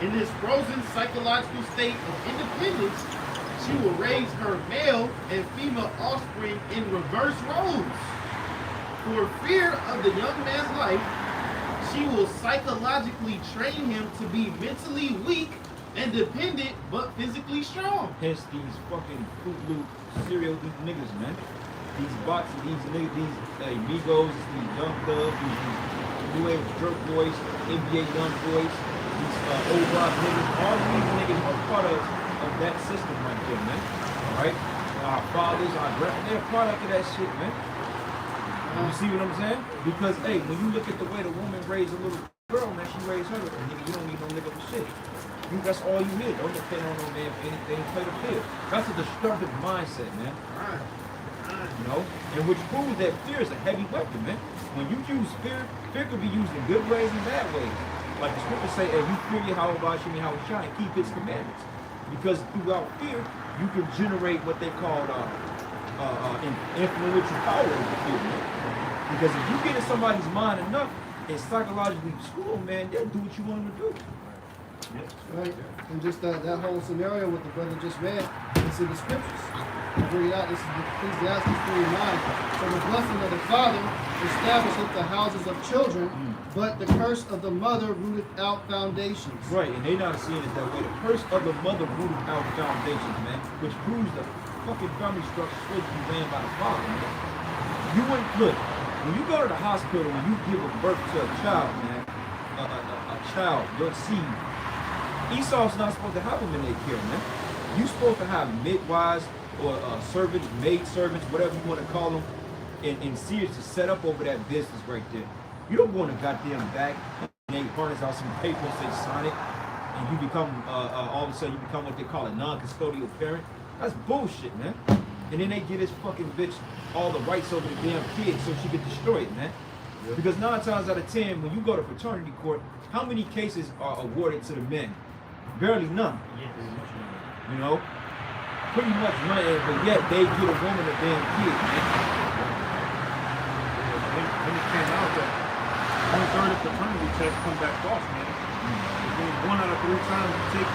in this frozen psychological state of independence, she will raise her male and female offspring in reverse roles. For fear of the young man's life, she will psychologically train him to be mentally weak and dependent, but physically strong. Hence these fucking Fruit Loop cereal eating niggas, man. These bots, these niggas, these Migos, these Young Thugs, these New Age jerk boys, NBA young boys, these old rock niggas, all these niggas are part of that system right there, man. Alright? Our fathers, our grandparents, they're a product of that shit, man. You see what I'm saying? Because, hey, when you look at the way the woman raised a little girl, man, she raised her, nigga, you don't need no nigga for shit. That's all you need. Don't depend on no man for anything. Play the field. That's a destructive mindset, man. You know? And which proves that fear is a heavy weapon, man. When you use fear, fear could be used in good ways and bad ways. Like the scriptures say, hey, you fear Yahweh Hashem Yahweh Shai and keep his commandments. Because throughout fear, you can generate what they call influential power over fear, man. Because if you get in somebody's mind enough and psychologically school, man, they'll do what you want them to do. Right? And just that whole scenario with the brother just read, it's in the scriptures. I bring it out, this is Ecclesiastes 3:9. So the blessing of the father establisheth the houses of children, but the curse of the mother rooteth out foundations. Right, and they not seeing it that way. The curse of the mother rooted out foundations, man, which proves the fucking family structure is supposed to be ran by the father, man. You wouldn't look, when you go to the hospital, when you give birth to a child, man, a child, your seed, Esau's not supposed to have them in their care, man. You're supposed to have midwives or servants, maid servants, whatever you want to call them, in Sears to set up over that business right there. You don't go in the goddamn back and they harness out some paper and say sign it, and you become, all of a sudden you become what they call a non-custodial parent. That's bullshit, man. And then they give this fucking bitch all the rights over the damn kid so she could destroy it, man. Yeah. Because 9 times out of 10, when you go to fraternity court, how many cases are awarded to the men? Barely none. You know? Pretty much none, but yet they get a woman a damn kid, man. When it came out that 1/3 of fraternity tests come back false, man. It's 1 out of 3 times you take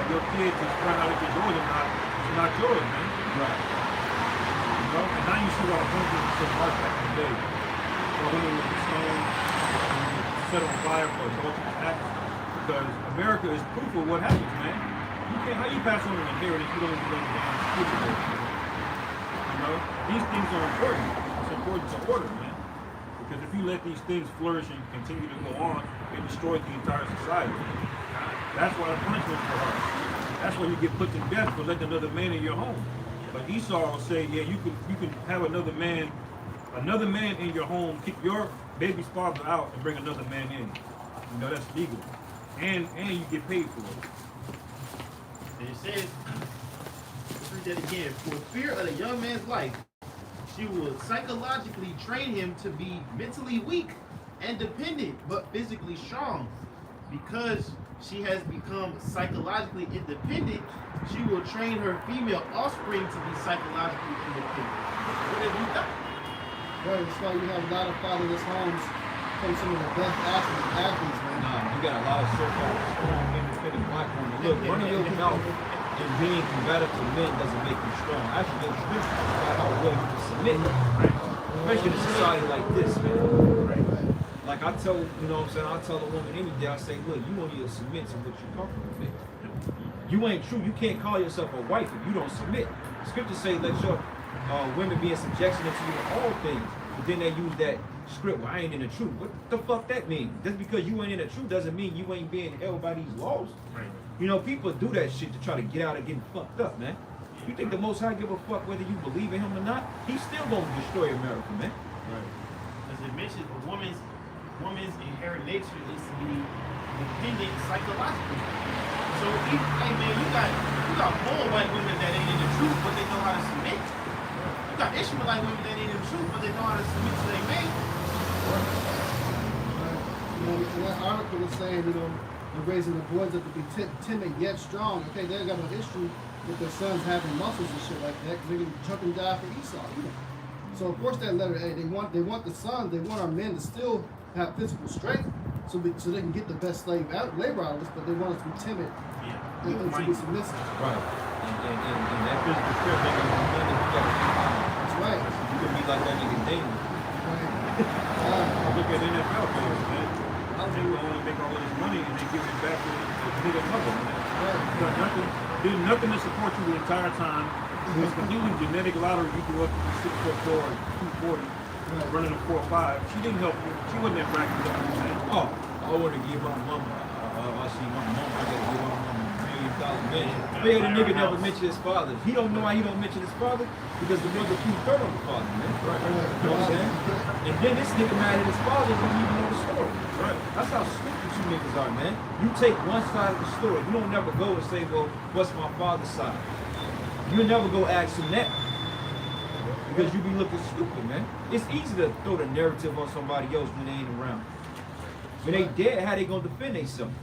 your kid to find out if you're yours or not, it's not yours, man. Right. You know? And now you see why the homes were so hard back in the day. The women would be stoned, set on fire for adulterous acts. Because America is proof of what happens, man. You can't, how you pass on an inheritance you don't even know the damn scripture. You know? These things are important. It's important to order, man. Because if you let these things flourish and continue to go on, it destroys the entire society. That's why the punishment for her. That's why you get put to death for letting another man in your home. But Esau will say, yeah, you can have another man in your home, kick your baby's father out and bring another man in. You know, that's legal. And you get paid for it. And it says, let's read that again. For fear of the young man's life, she will psychologically train him to be mentally weak and dependent, but physically strong. Because she has become psychologically independent, she will train her female offspring to be psychologically independent. What have you done? Right, that's why you have a lot of fatherless homes from some of the best athletes, man. Nah, you got a lot of so-called strong, independent black women. Look, running your mouth and being combative to men doesn't make you strong. Actually, your strength is about how well you can submit. Especially in a society like this, man. Like I tell, you know what I'm saying, I tell a woman any day, I say, look, you don't need to submit to what you're comfortable with. You ain't true. You can't call yourself a wife if you don't submit. Scriptures say, let your women be in subjection unto you in all things. But then they use that script, well, I ain't in the truth. What the fuck that mean? Just because you ain't in the truth doesn't mean you ain't being held by these laws. Right. You know, people do that shit to try to get out of getting fucked up, man. You think the Most High give a fuck whether you believe in him or not? He's still gonna destroy America, man. Right. As it mentions, a woman's inherent nature is to be dependent psychologically. So, hey man, you got poor white women that ain't in the truth, but they know how to submit. You got Ishmaelite women that ain't in the truth, but they know how to submit to their man. You know, in that article was saying, you know, they're raising the boys up to be timid yet strong. Okay, they got no issue with their sons having muscles and shit like that, because they can jump and die for Esau. You know? So of course that letter A, they want the sons, they want our men to still have physical strength, so they can get the best labor out of us, but they want us to be timid and to be submissive. Right. And that physical strength ain't gonna be nothing if you got That's right. You can be like that nigga Damon. Right. Look at NFL players, man. They go on and make all of this money and they give it back to the mother, man. Did nothing to support you the entire time. It was completely genetic lottery. You grew up to be 6'4", 240, running a 4.5. She didn't help you. She wasn't that practice, man. Oh, I want to give my mama. I see my mama. I gotta give my mama $1 million. Man, the nigga never mentioned his father. He don't know why he don't mention his father because the mother keep third on the father, man. Right. You know what I'm saying? And then this nigga mad at his father when he even know the story. Right. That's how stupid you niggas are, man. You take one side of the story. You don't never go and say, well, what's my father's side? You never go ask him that. Because you be looking stupid, man. It's easy to throw the narrative on somebody else when they ain't around. When they dead, how they gonna defend themselves?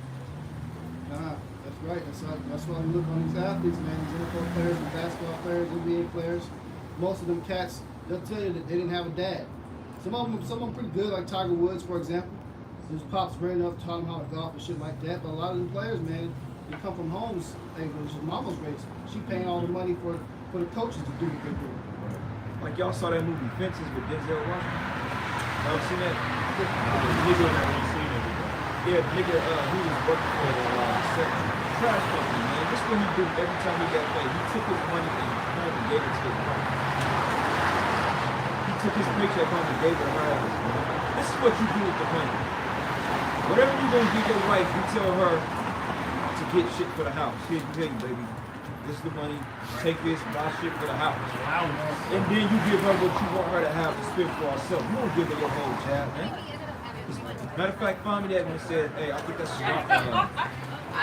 That's right. That's why we look on these athletes, man. These NFL players, and basketball players, NBA players. Most of them cats, they'll tell you that they didn't have a dad. Some of them pretty good, like Tiger Woods, for example. His pops bringing up, taught him how to golf and shit like that. But a lot of them players, man, they come from homes. Hey, which his mama's raised. She paying all the money for the coaches to do what they do. Like y'all saw that movie Fences with Denzel Washington? Y'all seen that? Nigga that one scene of it. Yeah, nigga, he was working for the trash company, man. This is what he do every time he got paid. He took his money and home and gave it to his wife. He took his paycheck home and gave it to her. This is what you do with the money. Whatever you gonna give your wife, you tell her to get shit for the house. Here you pay, baby. This is the money. Take this, buy shit for the house. And then you give her what you want her to have to spend for herself. You don't give her your whole jab, man. Matter of fact, find me that when it said, hey, I think that's smart. I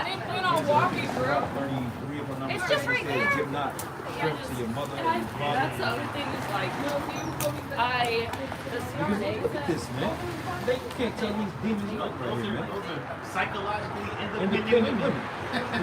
didn't plan on walking, bro. 33 if I'm not It's mistaken. just right It said, there. give not strength to your mother and your father. That's the other thing is like, this Because morning, look at this, man. They can't tell these demons up right here, man. Those are psychologically independent Independent women. women.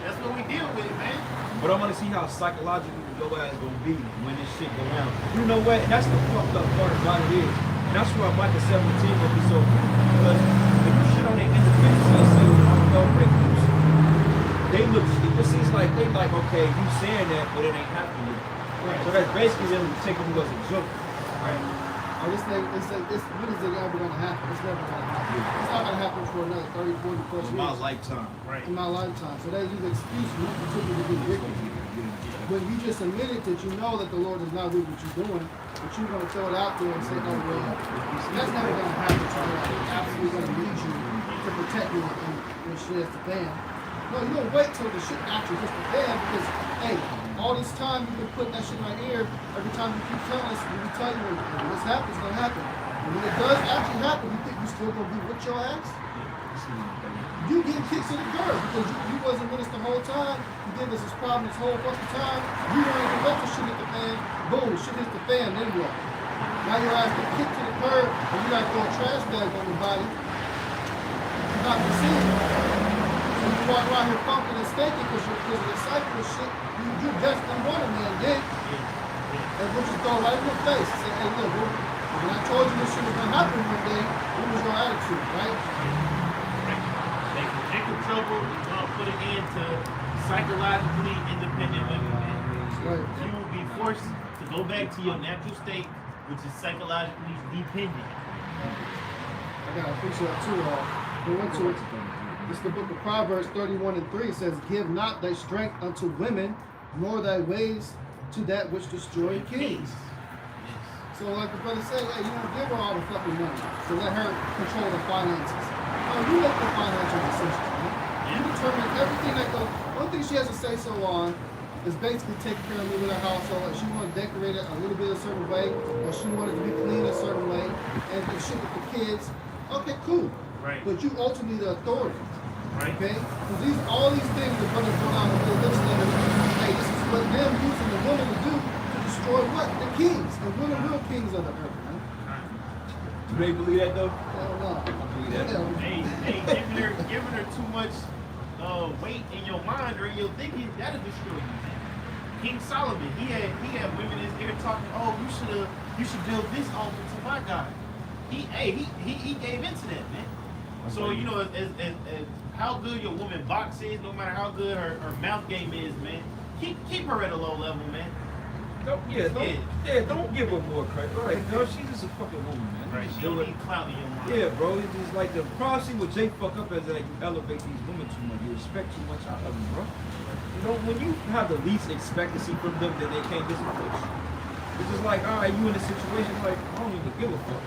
That's what we deal with, man. But I want to see how psychologically your ass gonna be when this shit go down. You know what? And that's the fucked up part about it is. And that's why Micah 17 gonna be so cool. Because if you shit on their independence and say, I'm gonna break loose, they look stupid. It seems like they like, okay, you saying that, but it ain't happening. Right. So that's basically them taking you as a joke. Right. And this thing, when is it ever gonna happen? It's never gonna happen. It's not gonna happen for another 30, 40 plus In years. my lifetime. Right. In my lifetime. So they use the excuse not to continue to be wicked. When you just admitted that you know that the Lord is not with what you're doing, but you're going to throw it out there and say, oh, well, that's never going to happen to you. I'm absolutely going to need you to protect me when shit hits the fan. No, you don't wait till the shit actually hits the fan because, hey, all this time you've been putting that shit in my ear, every time you keep telling us, when we tell you when this happens, it's going to happen. And when it does actually happen, you think you still going to be with your ass? You getting kicked to the curb because you wasn't with us the whole time. You gave us this problem this whole fucking time. You weren't even let the shit hit the fan. Boom, shit hits the fan, then what? Now your ass get kicked to the curb and you got to throw a trash bag on your body. You're not receiving. So you walk around here pumping and staking because of the cycle of shit. You definitely want a man then. And we'll just throw it right in your face and say, hey, look, when I told you this shit was going to happen one day, what was your attitude, right? Trouble is going to put an end to psychologically independent women, man. Right. You will be forced to go back to your natural state, which is psychologically dependent. I got to fix that too. Go into it. This is the book of Proverbs 31:3. It says, give not thy strength unto women, nor thy ways to that which destroy kings. So like the brother said, hey, you don't give her all the fucking money to let her control the finances. Oh, you make the financial decisions, man. You determine everything that goes. One thing she has to say so on is basically taking care of me with her household. If she want to decorate it a little bit a certain way, or she wanted to be clean a certain way, and the shit with the kids. Okay, cool. Right. But you ultimately the authority. Right. Okay? Because all these things the brothers go down with this letter, hey, this is what them using the woman to do to destroy what? The kings. And we're the real kings of the earth, man. Do they believe that though? Hell no. I believe that. Hell no. Hey, giving her too much weight in your mind or in your thinking, that'll destroy you, man. King Solomon, he had women in his ear talking, oh, you should build this altar to my God. He gave into that, man. So you know, as how good your woman box is, no matter how good her mouth game is, man, keep her at a low level, man. Don't give her more credit. Right, girl, she's just a fucking woman, man. Right, she don't need clout in your mind. Yeah, bro, it's just like the problem with Jake fuck up is that you elevate these women too much. You expect too much out of them, bro. You know, when you have the least expectancy from them, then they can't disappoint you. It's just like, all right, you in a situation like, I don't even give a fuck.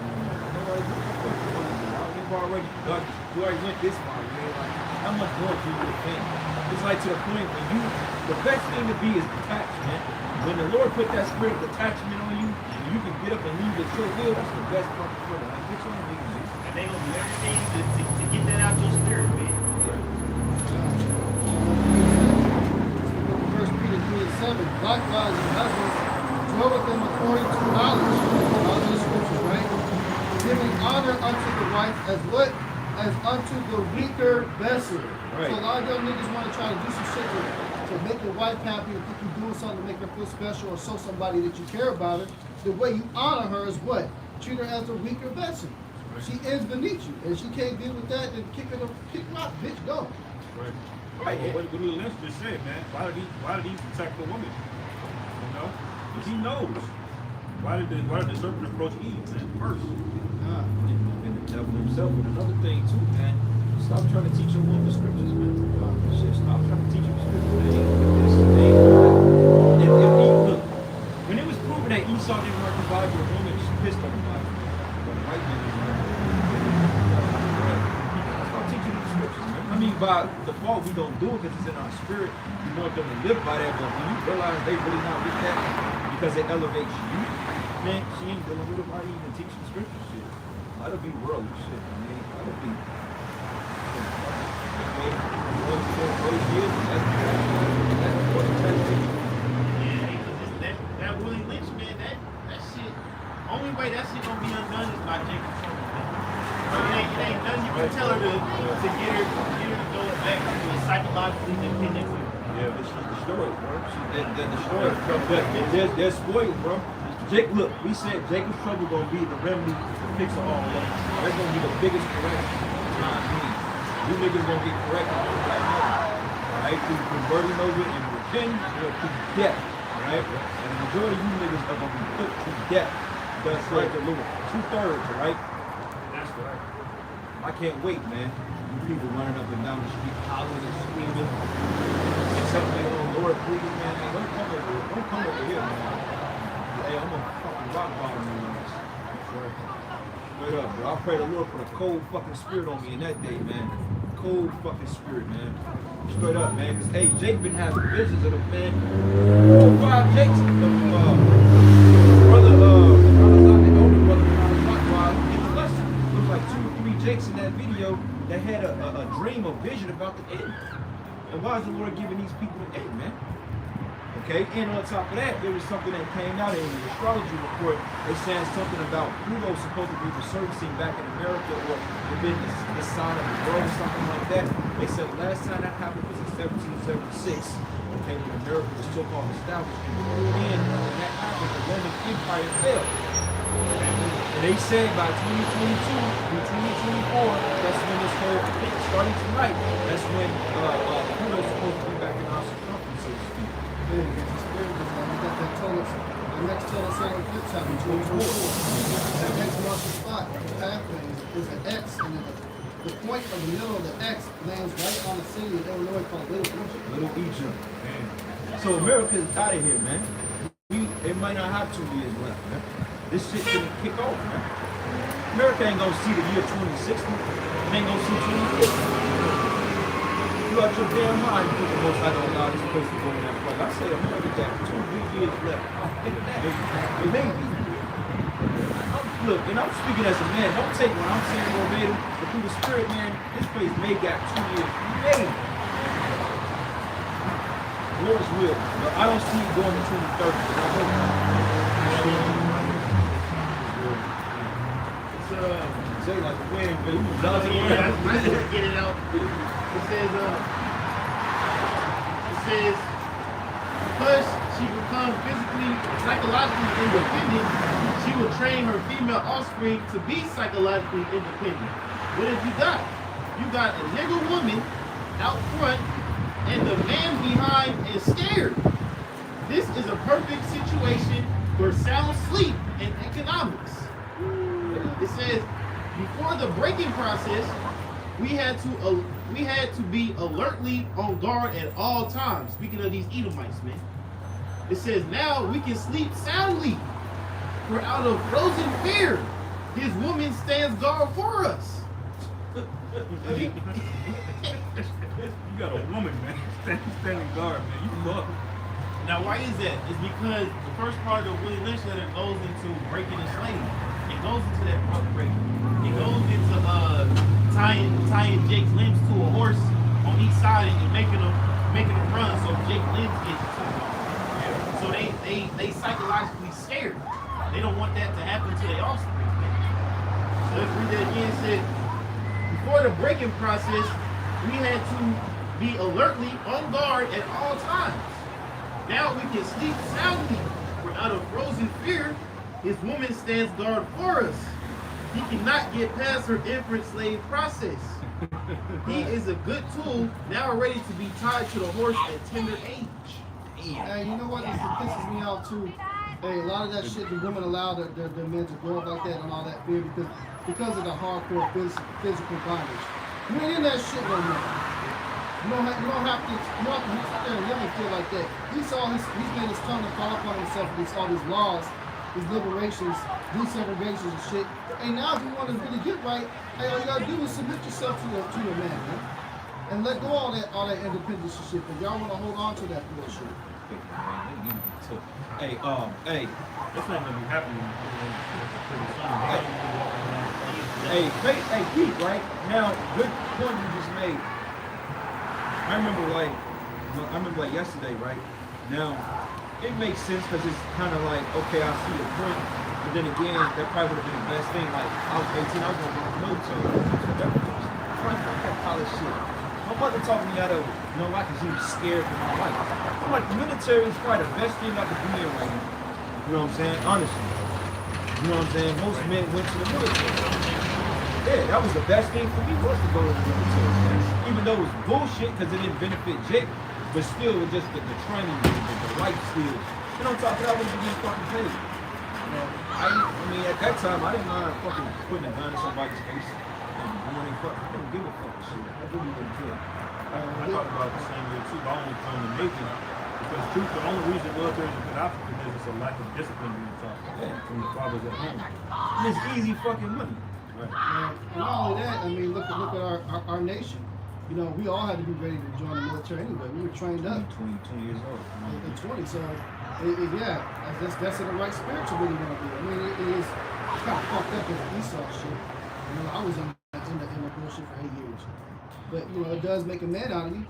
You've already done, you already went this far, man. Like, how much more do you think? It's like to the point when the best thing to be is detached, man. When the Lord put that spirit of detachment on you, and you can get up and leave at your will, that's the best fucking feeling. Like, get your own nigga, man. And they gonna do everything to get that out your spirit, man. First Peter 3:7. Likewise, your husbands dwell with them according to knowledge. All the scriptures, right? Giving honor unto the wife as what? As unto the weaker vessel. Right. So a lot of young niggas want to try to do some shit to make your wife happy, or think you're doing something to make her feel special, or show somebody that you care about her. The way you honor her is what? Treat her as a weaker vessel. Right. She is beneath you, and she can't deal with that. Then kick her out, bitch, go. Right. Right. Well, what Lil Lynch just said, man. Why did he protect the woman? You know, because he knows. Why did the serpent approach Eve, man, first? And the devil himself with another thing too, man. Stop trying to teach your woman the scriptures, man. Shit, stop trying to teach her the scriptures, man. This thing, look, when it was proven that Esau didn't work the Bible, a woman, she pissed on the Bible. But the white man didn't work the Bible. Stop teaching them the scriptures, man. I mean, by default, we don't do it because it's in our spirit. We want them to live by that, but when you realize they really not with that because it elevates you, man, she ain't dealing with it. Why even teaching scripture shit? Let her be worldly shit, man. Let her be. That Willie Lynch, man, that shit, only way that shit gonna be undone is by Jacob Trump, man. It ain't done. You can tell her to get her to go back to a psychologically independent woman. Yeah, but she's destroyed, bro. They're destroyed. They're spoiled, bro. Look, we said Jacob's trouble gonna be the remedy to fix all of that. That's gonna be the biggest correction. You niggas gonna get corrected right now. Right? Through converting over and repenting or to death. Right? And the majority of you niggas are gonna be put to death. Thus said the Lord. 2/3, right? That's right. I can't wait, man. People running up and down the street, hollering and screaming. Except they oh Lord, please, man, hey, don't come over here, man. Hey, I'm gonna fucking rock bottom you on this. Straight up, bro. I pray the Lord put a cold fucking spirit on me in that day, man. Cold fucking spirit, man. Straight up, man. Cause hey, Jake been having visions of the man. 4 or 5 Jakes. Brother, the older brother, in the lesson, looks like 2 or 3 Jakes in that video that had a dream or vision about the end. And why is the Lord giving these people the end, man? Okay, and on top of that, there was something that came out in the astrology report. They saying something about Pluto supposed to be resurfacing back in America or within the sign of the world or something like that. They said the last time that happened was in 1776. Okay, when America was so-called established. And when that happened, the Roman Empire fell. And they said by 2022 through 2024, that's when this whole thing starting tonight. That's when Pluto's supposed to be back in our circumference, so to speak. Man, because the spirit is like, we got that Taurus, the next Taurus on the flip side in 2024. That X marks the spot, the pathway is an X, and then the point of the middle of the X lands right on the city of Illinois called Little Egypt. Little Egypt. Man. So America is out of here, man. It might not have 2 years left, man. This shit's gonna kick off, man. America ain't gonna see the year 2060. It ain't gonna see 2050. You out your damn mind, you think the most I don't allow this place to go in that place. I say America got 2 big years left. Think of that. Maybe. Look, and I'm speaking as a man. Don't take what I'm saying verbatim, but through the spirit, man, this place may got 2 years. Maybe. Lord's will. But I don't see it going to 2030. I hope. Say like the wind, but you dodging Yeah, I just get it out. It says because she becomes physically, psychologically independent, she will train her female offspring to be psychologically independent. What have you got? You got a nigger woman out front and the man behind is scared. This is a perfect situation for sound sleep and economics. It says, before the breaking process, we had to be alertly on guard at all times. Speaking of these Edomites, man. It says, now we can sleep soundly. For out of frozen fear, his woman stands guard for us. You got a woman, man, standing guard, man. You fuck. Now, why is that? It's because the first part of Willie Lynch letter goes into breaking and slaying. It goes into that break. It goes into tying Jake's limbs to a horse on each side and making them run so Jake's limbs get to him. So they psychologically scared. They don't want that to happen to their offspring. So let's read that again. It said, before the breaking process, we had to be alertly on guard at all times. Now we can sleep soundly, for out of frozen fear, his woman stands guard for us. He cannot get past her infant slave process. He is a good tool, now ready to be tied to the horse at tender age. Hey, you know what? This pisses me off too. Hey, a lot of that shit, the women allow their men to grow up like that and all that fear because of the hardcore physical bondage. You ain't in that shit no more. You don't have to sit there and live and feel like that. He's made his tongue to fall upon himself with all these laws, these liberations, desegregations and shit. Hey, now if you want to really get right, hey, all you gotta do is submit yourself to the man, man. And let go all that independence and shit. But y'all wanna hold on to that bullshit. Hey, That's not gonna be happening. Hey, Pete, right? Now, good point you just made. I remember like yesterday, right? Now, it makes sense because it's kind of like, okay, I see your point. But then again, that probably would have been the best thing. Like, I was 18, I was going to go to the military. That college shit. My mother talked me out of it. You know why? Because she was scared for my life. I'm like, the military is probably the best thing I could be in right now. You know what I'm saying? Honestly. You know what I'm saying? Most men went to the military. Yeah, that was the best thing for me was to go to the military. Man. Even though it was bullshit because it didn't benefit Jake, but still it was just the training, the life skills. And on top of that, I was getting fucking paid. You know, I mean, at that time, I didn't mind fucking putting a gun in somebody's face and going and fuck. I don't give a fuck shit. I really don't care. I thought about it the same way too, but I only claim the Navy. Because truth, the only reason military is a good option is it's a lack of discipline being taught from the fathers at home. And it's easy fucking money. Right. And not only that, I mean, look at our nation. You know, we all had to be ready to join the military anyway. We were trained up 20 years old. at 20, so yeah, that's in the right spirit to really want to do. I mean, it is kind of fucked up as Esau shit. You know, I was in the bullshit for 8 years, but you know, it does make a man out of you.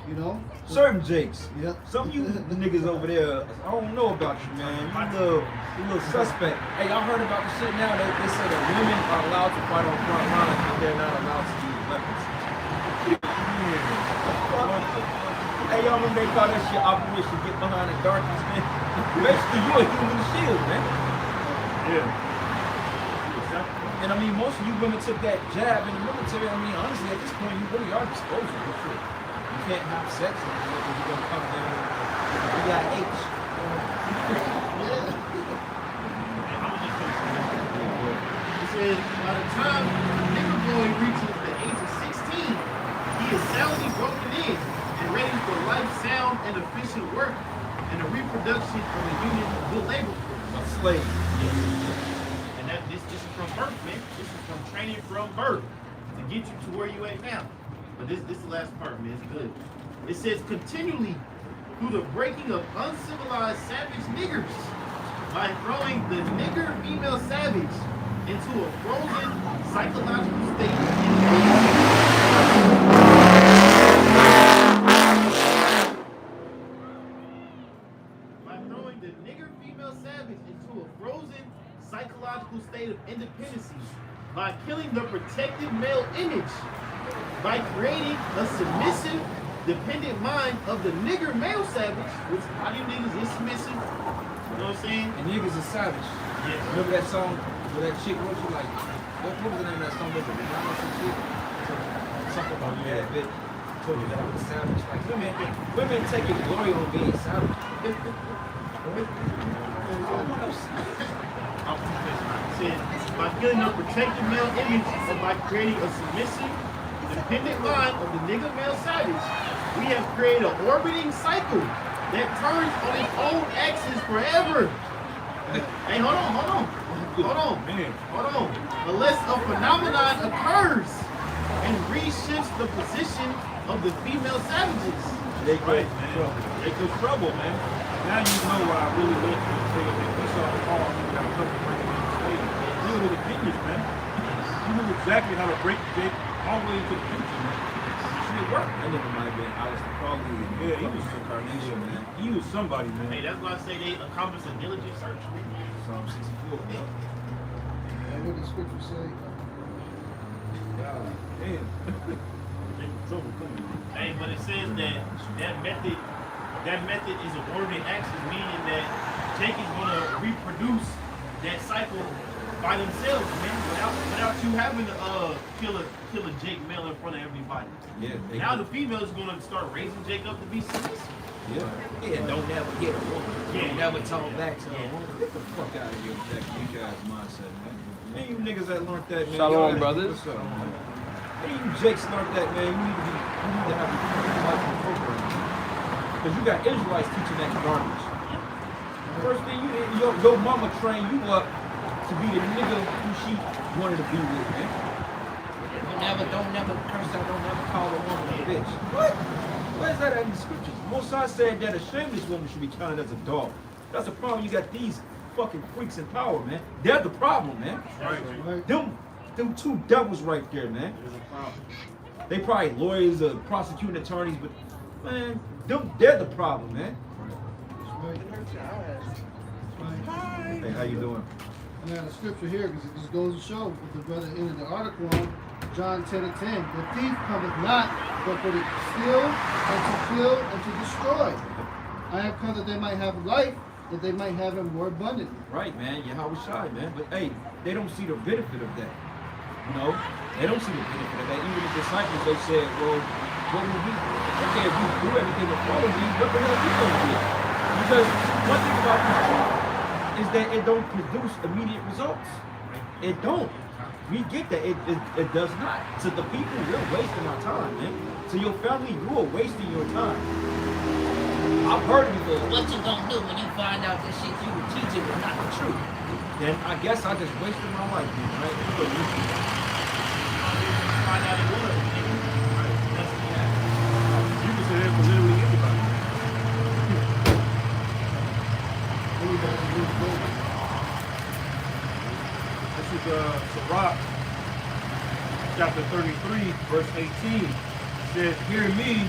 You know, Certain Jakes. Yep. Some of you niggas over there, I don't know about you, man. You little suspect. Hey, y'all heard about the shit now? They say that women are allowed to fight on front lines, but they're not allowed to use weapons. Hey, y'all remember they call that shit Operation Get Behind the Darkness, man? Basically, you a human shield, man. Yeah. And I mean, most of you women took that jab in the military. I mean, honestly, at this point, you really are disposable. Shit. You can't have sex because you're gonna come down with a BIH. It says, by the time nigger boy reaches the age of 16, he is soundly broken in and ready for life, sound, and efficient work and the reproduction of a unit of good labor force. A slave. And this is from birth, man. This is from training from birth to get you to where you at now. But this is the last part, man. It's good. It says continually through the breaking of uncivilized savage niggers by throwing the nigger female savage into a frozen psychological state. By throwing the nigger female savage into a frozen psychological state of independency, by killing the protective male image, by creating a submissive, dependent mind of the nigger male savage, which a lot of you niggas is submissive. You know what I'm saying? And niggas are savage. Yeah. Remember that song where that chick wrote you like, what was the name of that song? Was it Rihanna or some shit? Something about that bitch. Told you that I was savage. Like women taking glory on being savage. Said, by killing the protective male image and by creating a submissive, dependent mind of the nigger male savage, we have created an orbiting cycle that turns on its own axis forever. Hey, hold on. Unless a phenomenon occurs and reshifts the position of the female savages. They right, man. They good trouble, man. Now you know why I really went to the thing. We saw the call, we got a couple breaking in the state. You were the genius, man. You knew exactly how to break Jake all the way into the future, man. Shit worked. That nigga might have been Alistair Crowley. Yeah, he was Carnation, man. He was somebody, Hey, man. that's why I say they accomplished a diligent search. Psalm 64, bro. and what the scripture say? God damn. They in trouble coming. Hey, but it says that method is an orbiting axis, meaning that Jake is gonna reproduce that cycle by themselves, man, without you having to kill a Jake male in front of everybody. Yeah. Now the female is gonna start raising Jake up to be submissive. Yeah, don't never hit a woman. Yeah. Don't never talk back to Yeah. a woman. Get the fuck out of here with that you guys' mindset, man. Man, you niggas that learned that, man. Shalom, y'all- brothers. What's up, man? Hey, you Jakes learned that, man. You need to have a program. Because you got Israelites teaching that garbage. First thing your mama trained you up to be the nigga who she wanted to be with, man. Don't never curse out, don't never call a woman a bitch. What? Where's that in the scriptures? Mosiah said that a shameless woman should be counted as a dog. That's the problem. You got these fucking freaks in power, man. They're the problem, man. Right? Them two devils right there, man. There's a problem. They probably lawyers or prosecuting attorneys, but man, they're the problem, man. Right. Right. Hey, how you doing? And I got a scripture here because it just goes to show what the brother ended the article on. John 10:10. The thief cometh not but for to steal and to kill and to destroy. I have come that they might have life, that they might have it more abundantly. Right, man. Yahweh Shai, man. But hey, they don't see the benefit of that. You know, they don't see the benefit of that. Even the disciples, they said, well, what will we? Okay, if you do everything to follow me, what the hell are we gonna do? Because one thing about the truth is that it don't produce immediate results. It don't. We get that. It does not. To the people, we're wasting our time, man. To your family, you are wasting your time. I've heard it before. What you gonna do when you find out that shit you were teaching was not the truth? Then I guess I just wasted my life, man, right? Find out it was. Right. That's what happened. You can say that for literally anybody. This is Sirach, chapter 33, verse 18. It says, "Hear me,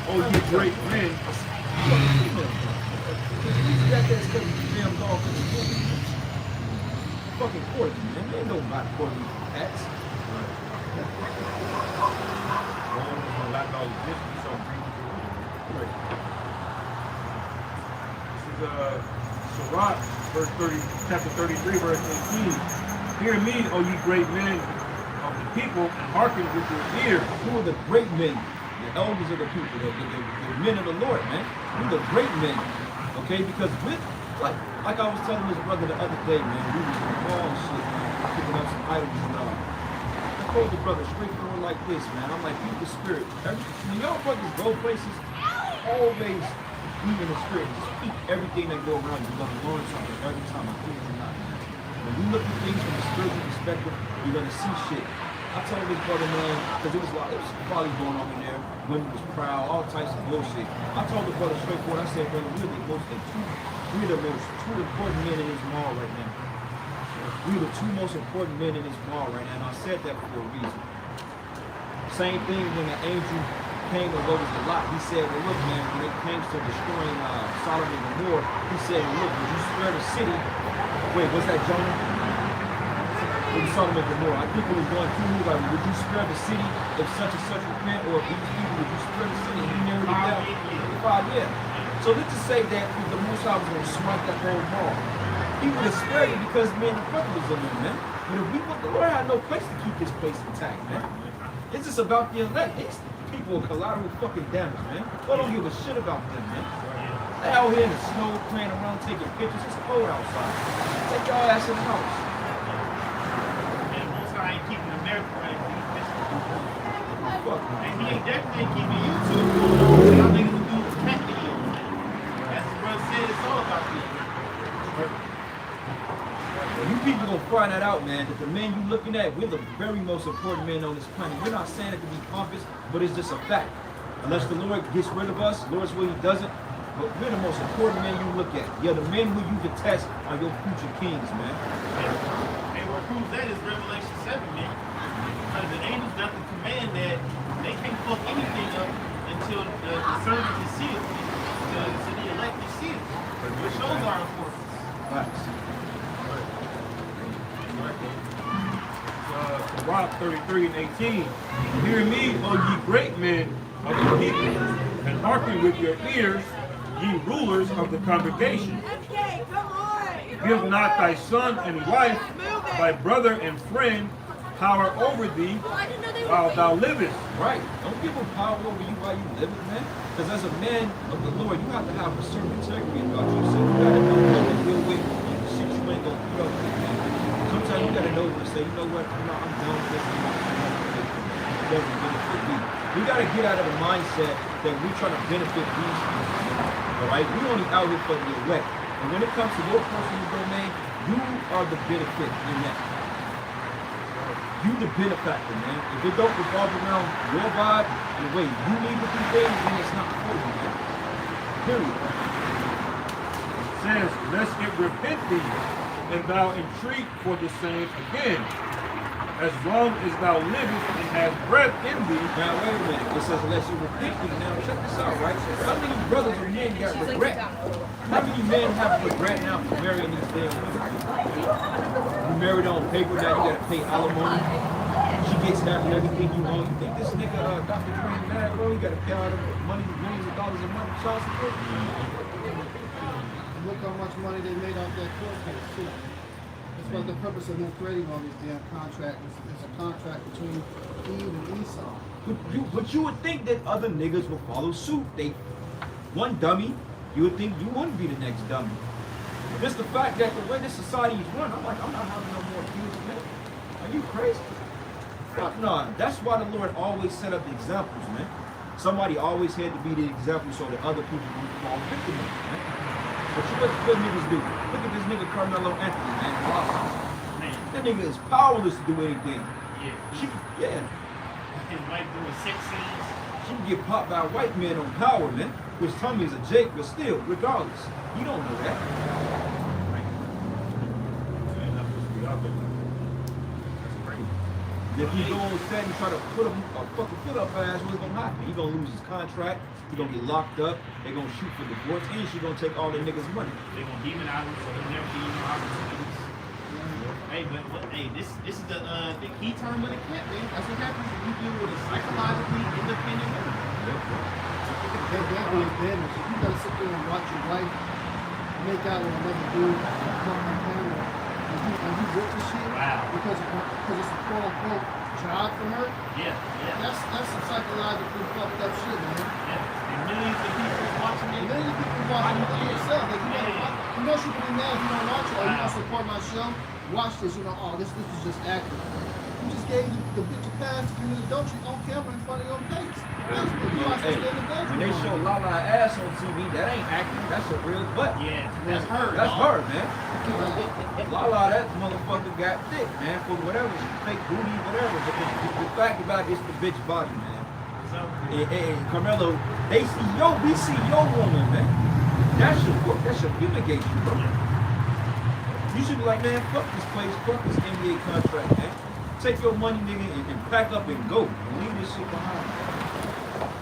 O ye great men." Fucking corgi, man. They don't buy corgi hats. Romans gonna lack all this, so bring it to you. This is Sirach, chapter 33, verse 18. "Hear me, O ye great men of the people, and hearken with your ears." Who are the great men? The elders of the people, the men of the Lord, man. Who are the great men? Okay, because with, like I was telling this brother the other day, man, we was in the mall and shit, man, picking up some items and all. I told the brother straightforward like this, man. I'm like, keep the spirit. When y'all brothers go places, always be in the spirit. Just keep everything that go around. You're gonna learn something every time. I think you're not. When you look at things from a spiritual perspective, you're gonna see shit. I told this brother, man, because it was probably going on in there. Women was proud, all types of bullshit. I told the brother straightforward. I said, brother, we're the two important men in this mall right now. We're the two most important men in this mall right now, and I said that for a reason. Same thing when the angel came and what was a lot. He said, well, look, man, when it came to destroying Sodom and Gomorrah, he said, well, look, would you spare the city? Wait, what's that, Jonah? When Sodom and Gomorrah, I think it was going through, like, would you spare the city if such and such repent, or if these people, would you spare the city? He narrowed it down. 5 years. So let's just say that the Most High was going to smite that whole mall. He would have spared it because, man, the brother was in there, man. But if the Lord had no place to keep his place intact, man. It's just about the elect. These people are collateral fucking damage, man. God don't give a shit about them, man. They out here in the snow, playing around, taking pictures. It's cold outside. Take y'all ass in the house. And most I ain't keeping America right. Fuck, man. And he ain't definitely keeping YouTube going on. Y'all niggas will do cat videos. That's what brother said. It's all about this. Well, you people gonna find that out, man, that the men you looking at, we're the very most important men on this planet. We're not saying it to be pompous, but it's just a fact. Unless the Lord gets rid of us, Lord's will he doesn't, but we're the most important men you look at. Yeah, the men who you detest are your future kings, man. And what proves that is Revelation 7, man. Because the angels got the command that they can't fuck anything up until the servant is sealed. To the elect is sealed. Which shows our importance. Facts. Sirach 33 and 18. "Hear me, O ye great men of the people, and hearken with your ears, ye rulers of the congregation. Okay, come on. Give not thy son and wife, thy brother and friend, power over thee while thou livest." Right. Don't give them power over you while you live it, man. Because as a man of the Lord, you have to have a certain integrity about you. So you gotta know what to deal with and the shit you ain't gonna put up with, man. Sometimes you gotta know when to say, you know what, I'm done with this. It doesn't benefit me. We gotta get out of the mindset that we're trying to benefit these people. Alright? We only out here for the elect. And when it comes to your personal domain, you are the benefit in that. You the benefactor, man. If it don't revolve around your vibe and the way you need to do things, then it's not for you, man. Period. Says, "Lest it repent thee, and thou entreat for the same again, as long as thou livest and hast breath in thee." Now wait a minute. It says unless you repent me. Now check this out, right? How many brothers or men got regret? How many men have regret now for marrying these damn women? You married on paper, now you gotta pay alimony. She gets half of everything you own. You think this nigga Dr. Dre mad, bro? You gotta pay all the money, millions of dollars a month child support? Look how much money they made off that court case too. That's what the purpose of them creating all these damn contracts. It's a contract between Eve and Esau. But you would think that other niggas would follow suit. They one dummy, you would think you wouldn't be the next dummy. Just the fact that the way this society is run, I'm like, I'm not having no more kids, man. Are Are you crazy? Fuck no. That's why the Lord always set up the examples, man. Somebody always had to be the example so that other people would fall victim of it, man. But you what niggas do? Look at this nigga Carmelo Anthony, man. Wow. Man, That nigga is powerless to do anything. yeah. Yeah. His wife doing sex scenes. She can get popped by a white man on power, man. Which Tommy is a Jake, but still, regardless. You don't know that. If he go on set and try to put a fucking foot up her ass, what's gonna happen? He gonna lose his contract, he gonna get locked up, they gonna shoot for divorce, and she gonna take all the niggas' money. They gonna demonize him, so he'll never be even opportunities. Hey, but what? Hey, this is the key term of the camp, man. That's what happens when you deal with a psychologically independent woman. That be advantage. If you gotta sit there and watch your wife make out with another dude on camera, and you work the shit Wow. because it's a quote unquote job for her, Yeah, yeah, that's some psychologically fucked up shit, man. yeah. And millions of people watching And it. then you people watching it for yourself. Like, you know, you be mad if you don't watch it or you don't support my show. Watch this, you know, oh, this is just acting. You just gave the bitch a pass to commit adultery on camera in front of your face. That's what you watch Hey, this in the when they show bedroom. Lala ass on TV, that ain't acting, that's a real butt. Yeah, that's her. That's dog. her, man. Lala, that motherfucker got thick, man, for whatever, fake booty, whatever. But the fact about it, it's the bitch body, man. So, And Carmelo, we see your woman, man. That's your fumigation, bro. You should be like, man, fuck this place, fuck this NBA contract, man. Take your money, nigga, and pack up and go. And leave this shit behind.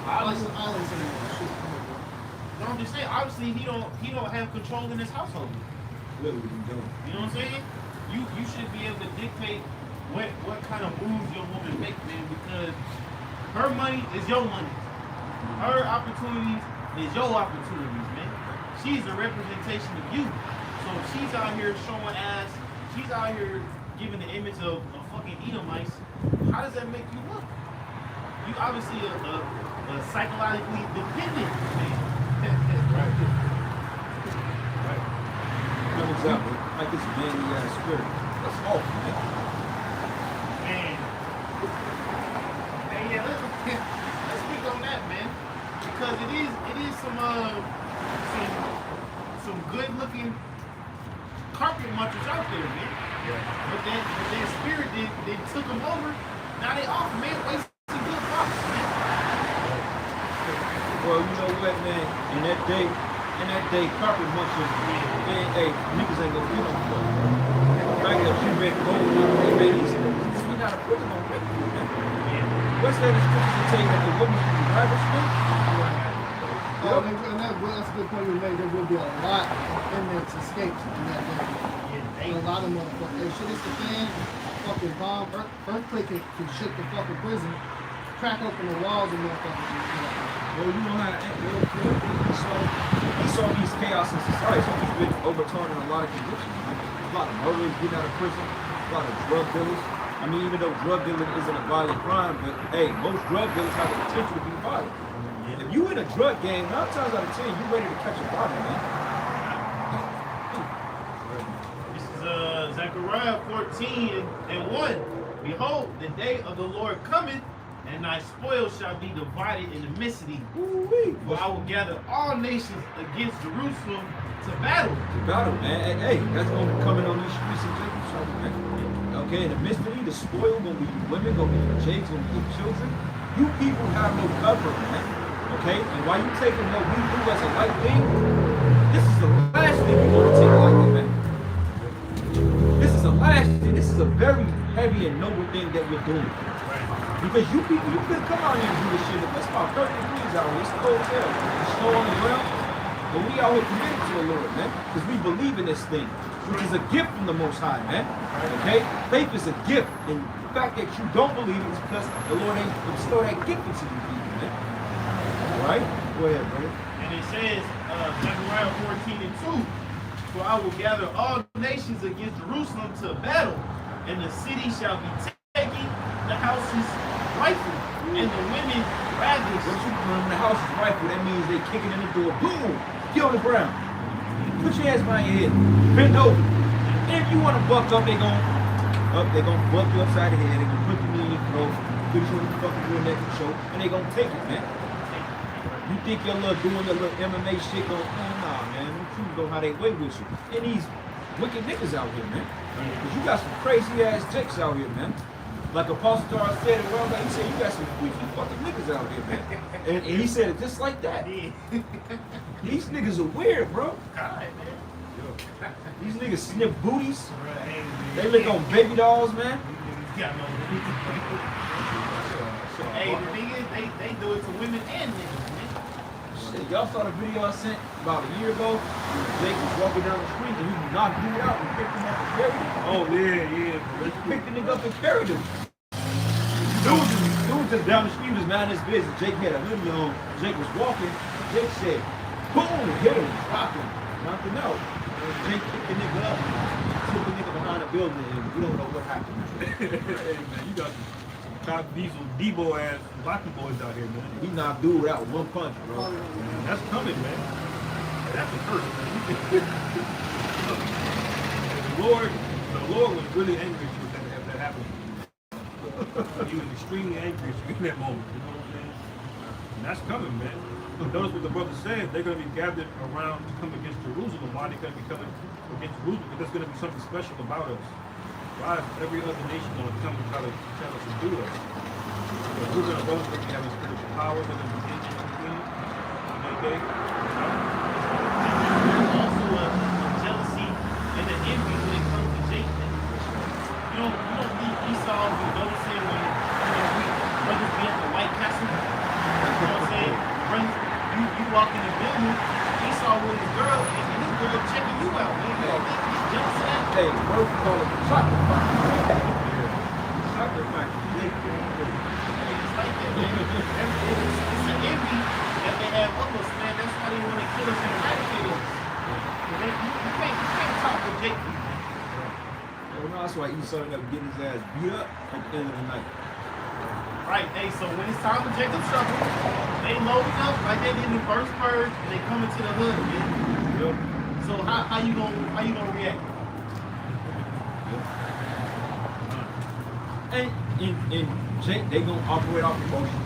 obviously, Islands anymore. Shit, come on, bro. no, I'm just saying. Obviously, he don't have control in his household. Literally, you don't. You know what I'm saying? You should be able to dictate what kind of moves your woman make, man, because her money is your money. Her opportunities is your opportunities, man. She's a representation of you. So if she's out here showing ass, she's out here giving the image of fucking Edomites, how does that make you look? You obviously a psychologically dependent man. Right. Good example. Like this manly ass spirit. That's awful, man. Man. Hey, yeah, let's speak on that, man. Because it is some good looking carpet munchers out there, man. But that spirit they took them over. Now they off, man, wasting good bucks, man. Well, you know what, man? In that day, carpet munchers, man, hey, niggas ain't gonna get on fuck. Fact that you read gold, man, we not a prison on rape, man. What's that in scripture to tell you that the woman should be private space? And that's a good point you made. There will be a lot of inmates escaped in that day. A lot of motherfuckers. Hey, shit, it's the fan, fucking bomb, earthquake can shit the fucking prison, crack open the walls and motherfuckers. Well, you know how he saw these chaos in society, so he's been overturning a lot of conditions. A lot of murderers getting out of prison, a lot of drug dealers. I mean, even though drug dealing isn't a violent crime, but hey, most drug dealers have the potential to be violent. If you in a drug game, 9 times out of 10, you ready to catch a body, man. This is Zechariah 14:1. Behold, the day of the Lord cometh, and thy spoil shall be divided in the midst of thee. Ooh-wee. For I will gather all nations against Jerusalem to battle. The battle, man. Hey, that's gonna be coming on these streets in Jerusalem, man. Okay, in the midst of these, the spoil gonna be the women, gonna be the Jays, gonna be the children. You people have no cover, man. Okay, and while you taking what we do as a light thing, this is the last thing you want to take lightly, man. This is the last thing. This is a very heavy and noble thing that we're doing. Because you people, you could come out here and do this shit. It's about 30 degrees out here. It's cold as hell. There's snow on the ground. But we out here committed to the Lord, man. Because we believe in this thing, which is a gift from the Most High, man. Okay? Faith is a gift. And the fact that you don't believe it is because the Lord ain't bestowed that gift into you people, man. Right? Go ahead, brother. And it says, Zechariah 14:2, for I will gather all nations against Jerusalem to battle, and the city shall be taken, the houses rifled, and the women ravished. Once you come in the house is rifle, that means they kicking in the door. Boom! Get on the ground. Put your hands behind your head. Bend over. And if you want to buck up, they gon' They gonna butt you upside the head. They gonna put you in your throat, put you in the fucking real neck and choke, and they gonna take it, man. You think your little doing your little MMA shit gon' nah, man. Them truths know how they way with you. And these wicked niggas out here, man. Cause you got some crazy ass chicks out here, man. Like Apostle Star said it well, he said you got some freaky fucking niggas out here, man. And he said it just like that. These niggas are weird, bro. God, man. These niggas sniff booties. They lick on baby dolls, man. Yeah, no. Hey, the thing is, they do it to women and niggas, man. Shit, y'all saw the video I sent about a year ago. Jake was walking down the street and he knocked dude out and picked him up and carried him. Oh yeah. He picked the nigga up and carried him. Dude just down the street was minding his business. Jake had a hoodie on. Jake was walking. Jake said, boom, hit him, dropped him, knocked him out. Jake picked the nigga up, took the nigga behind the building, and we don't know what happened. Hey man, you got some Top Diesel Debo ass boxing boys out here, man. He knocked dude out with one punch, bro. Man, that's coming, man. That's the first, man. The Lord was really angry at you if that happened. He was extremely angry at you in that moment. You know what I'm saying? And that's coming, man. Notice what the brother said. They're going to be gathered around to come against Jerusalem. Why are they going to be coming against Jerusalem? Because there's going to be something special about us. Why is every other nation going to come and try to subdue us? But we're going to both be having spiritual powers. They're going to be engaging in the thing. Okay? There's also a jealousy and an envy when it comes to Jake. You don't need Esau and those saying when we brothers be at the White Castle. You know what I'm saying? You walk in the building, Esau with his girl, and his girl checking you out, man. He's jealous of that. Hey, bro, we call it chocolate factory. Chocolate factory. It's like that, man. It's an envy that they have of us, man. That's why they want to kill us and eradicate us. You can't talk with Jake. That's why Esau ended up getting his ass beat up at the end of the night. Right, hey, so when it's time for Jacob's trouble, they loading up like they did in the first purge, and they come into the hood, man. Yep. So how you gonna react? And Jake, they gonna operate off emotion.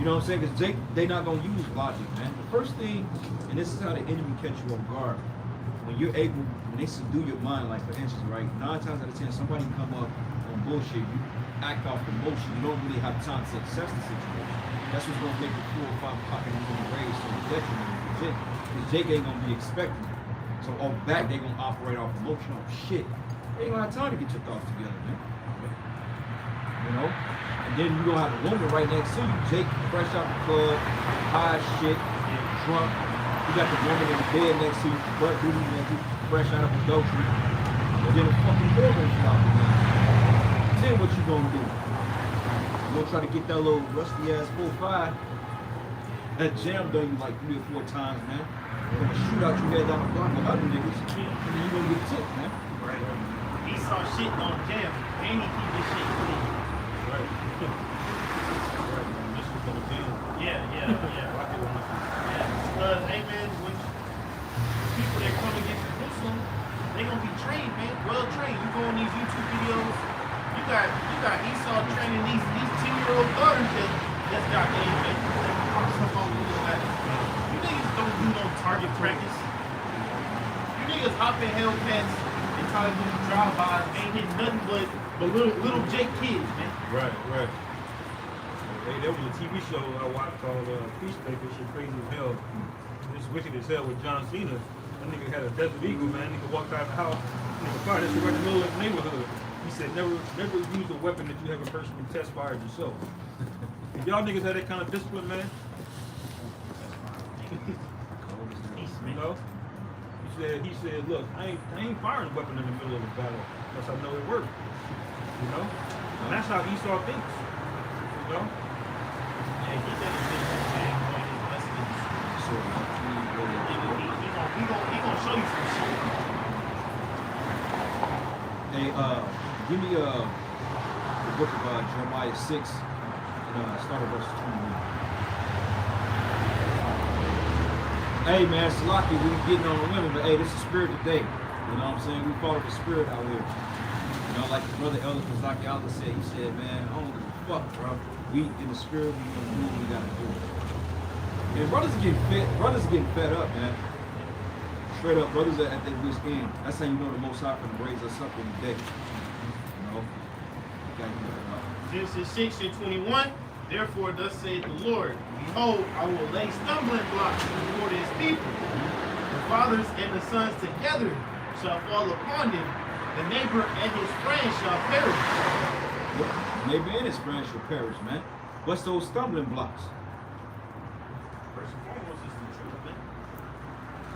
You know what I'm saying? Because Jake, they not gonna use logic, man. The first thing, and this is how the enemy catch you off guard. When they subdue your mind, like for instance, right? 9 times out of 10, somebody come up on bullshit, you act off emotion. You don't really have time to assess the situation. That's what's gonna make the 4 or 5 o'clock in the morning raise so detriment for Jake. Because Jake ain't gonna be expecting it. So off back, they gonna operate off emotion, off shit. They ain't gonna have time to get your thoughts together, man. You know? And then you gonna have a woman right next to you. Jake fresh out the club, high as shit, drunk. You got the woman in the bed next to you, butt booty next to you, fresh out of adultery. And then the fucking door gonna stop. Then what you gonna do? You gonna try to get that little rusty ass 4-5. That jammed on you like 3 or 4 times, man. You're gonna shoot out your head down the block with other niggas, and then you gonna get tipped, man. Right. Esau shitting on jam, and he keep his shit clean. Right. This is going to be. Yeah. Because, hey man, when people that come against Jerusalem, they gonna be trained, man, well trained. You go on these YouTube videos, you got Esau training these 10-year-old daughters that's got game, man. You niggas don't do no target practice. You niggas hop in Hellcats and try to do drive-bys, ain't hitting nothing but little Jake kids, man. Right. Hey, there was a TV show I watched called Peacemaker, shit crazy as hell. It's wicked as hell with John Cena. That nigga had a Desert Eagle, man. Nigga walked out of the house, nigga fired that shit right in the middle of the neighborhood. He said, never use a weapon that you haven't personally test fired yourself. If y'all niggas had that kind of discipline, man, you know? He said, look, I ain't firing a weapon in the middle of a battle unless I know it works. You know? And that's how Esau thinks. You know? Yeah, he doesn't think man on his lessons. So, He gonna show you some shit. hey, give me the book of Jeremiah 6, and start at verse 21. Hey man, Salaki, we getting on the women, but hey, this is spirit today. You know what I'm saying? We follow the spirit out here. You know, like the brother Elder Kazaki Allah said, he said, man, I don't give a fuck, bro. We in the spirit, we gonna do what we gotta do. And brothers getting fed up, man. Straight up, brothers are at their wit's end. That's how you know the Most High can raise us up in the day. You know? Genesis 6 and 21. Therefore, thus saith the Lord, behold, I will lay stumbling blocks before his people. The fathers and the sons together shall fall upon them. The neighbor and his friend shall perish. Neighbor and his friend shall perish, man. What's those stumbling blocks? First and foremost is the truth, man.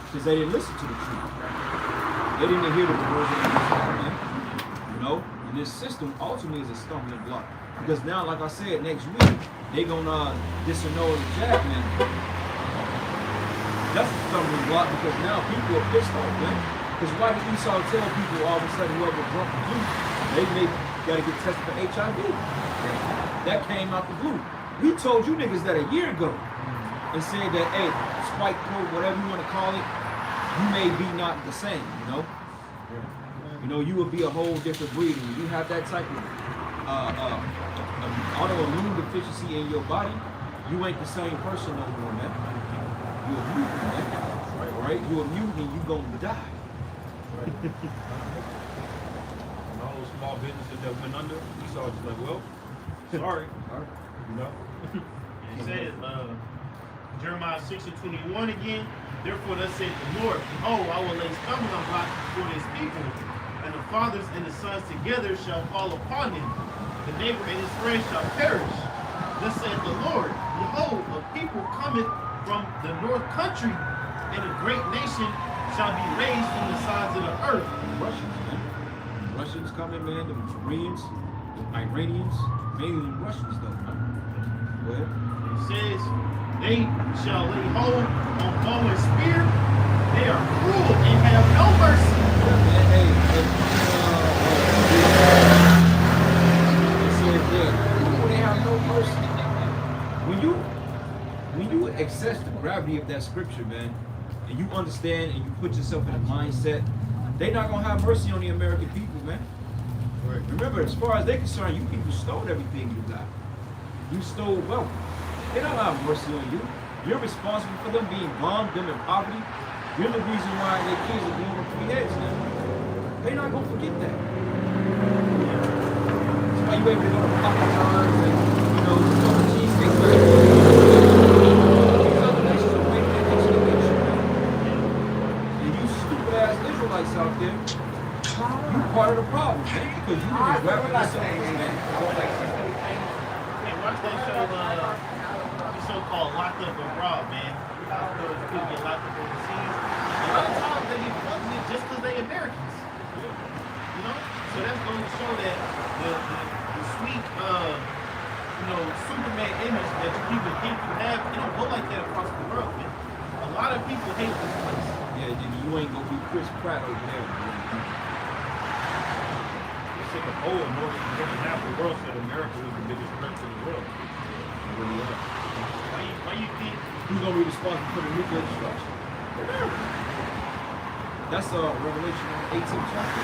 Because they didn't listen to the truth. They didn't hear the words of the man. You know? And this system ultimately is a stumbling block. Because now, like I said, next week, they gonna disannul the Jack, man. That's a stumbling block because now people are pissed off, man. Because why did Esau tell people all of a sudden whoever drunk the blue, they gotta get tested for HIV? That came out the blue. We told you niggas that a year ago and said that, hey, spike probe, whatever you want to call it, you may be not the same, you know? You know, you would be a whole different breed. When you have that type of autoimmune deficiency in your body, you ain't the same person no more, man. You're a mutant, man. Right? You're a mutant and you gonna die. Right. And all those small businesses that went under, Esau was just like, well, sorry. You know? It says, Jeremiah 6 and 21 again. Therefore, thus saith the Lord, behold, I will lay stumbling blocks before his people, and the fathers and the sons together shall fall upon them. The neighbor and his friend shall perish. Thus saith the Lord, behold, a people cometh from the north country, and a great nation shall be raised from the sides of the earth. Russians, man. Russians coming, man. The Koreans, the Iranians, mainly the Russians, though, man. Go ahead. It says, they shall lay hold on bow and spear. They are cruel and have no mercy. They have no mercy. When you access the gravity of that scripture, man, and you understand and you put yourself in a mindset, they're not gonna have mercy on the American people, man. Right. Remember, as far as they're concerned, you people stole everything you got. You stole wealth. They don't have mercy on you. You're responsible for them being bombed, them in poverty. You're the reason why their kids are going with 3 heads now. They're not gonna forget that. That's why you able to go to Papa John's and, you know, go to Cheesecake Factory. These other nations are making that extinction, man. And you stupid ass Israelites out there, you part of the problem, man, because you didn't grab yourself, man. Hey, watch that show, the show called Locked Up Abroad, man. People get locked up overseas. A lot of times they get funded just because they Americans. You know? So that's going to show that the sweet, Superman image that you people think you have, it don't go like that across the world, man. A lot of people hate this place. Yeah, you ain't gonna be Chris Pratt over there. It's like a poll in more than half the world said America was the biggest threat to the world. It really is. Why you think? Who's gonna be responsible for the nuclear destruction? That's Revelation 18th chapter.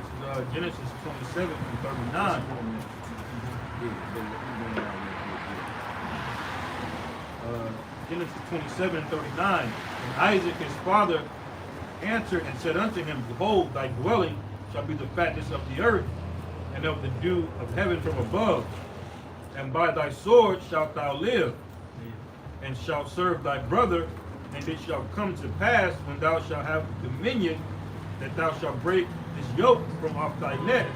This is Genesis 27 through 39. Genesis 27 and 39. And Isaac his father answered and said unto him, behold, thy dwelling shall be the fatness of the earth, and of the dew of heaven from above. And by thy sword shalt thou live, and shalt serve thy brother. And it shall come to pass, when thou shalt have dominion, that thou shalt break this yoke from off thy neck.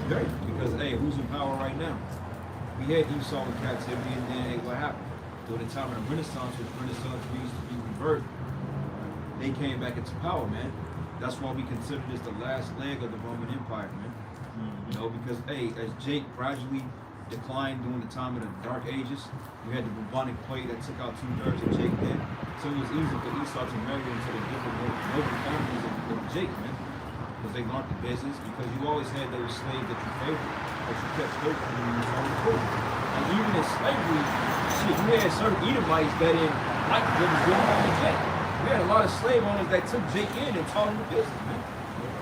Right. Because, hey, who's in power right now? We had Esau in captivity, and then, hey, what happened? During the time of the Renaissance, which Renaissance means to be rebirth, they came back into power, man. That's why we consider this the last leg of the Roman Empire, man. You know, because, hey, as Jake gradually declined during the time of the Dark Ages, you had the bubonic plague that took out 2/3 of Jake then. So it was easy for Esau to marry into the different noble families of Jake, man. Because they learned the business, because you always had those slaves that you favored, that you kept faithful when you was cool. And even in slavery, shit, you had certain Edomites that didn't like what was going on with Jake. We had a lot of slave owners that took Jake in and taught him the business, man.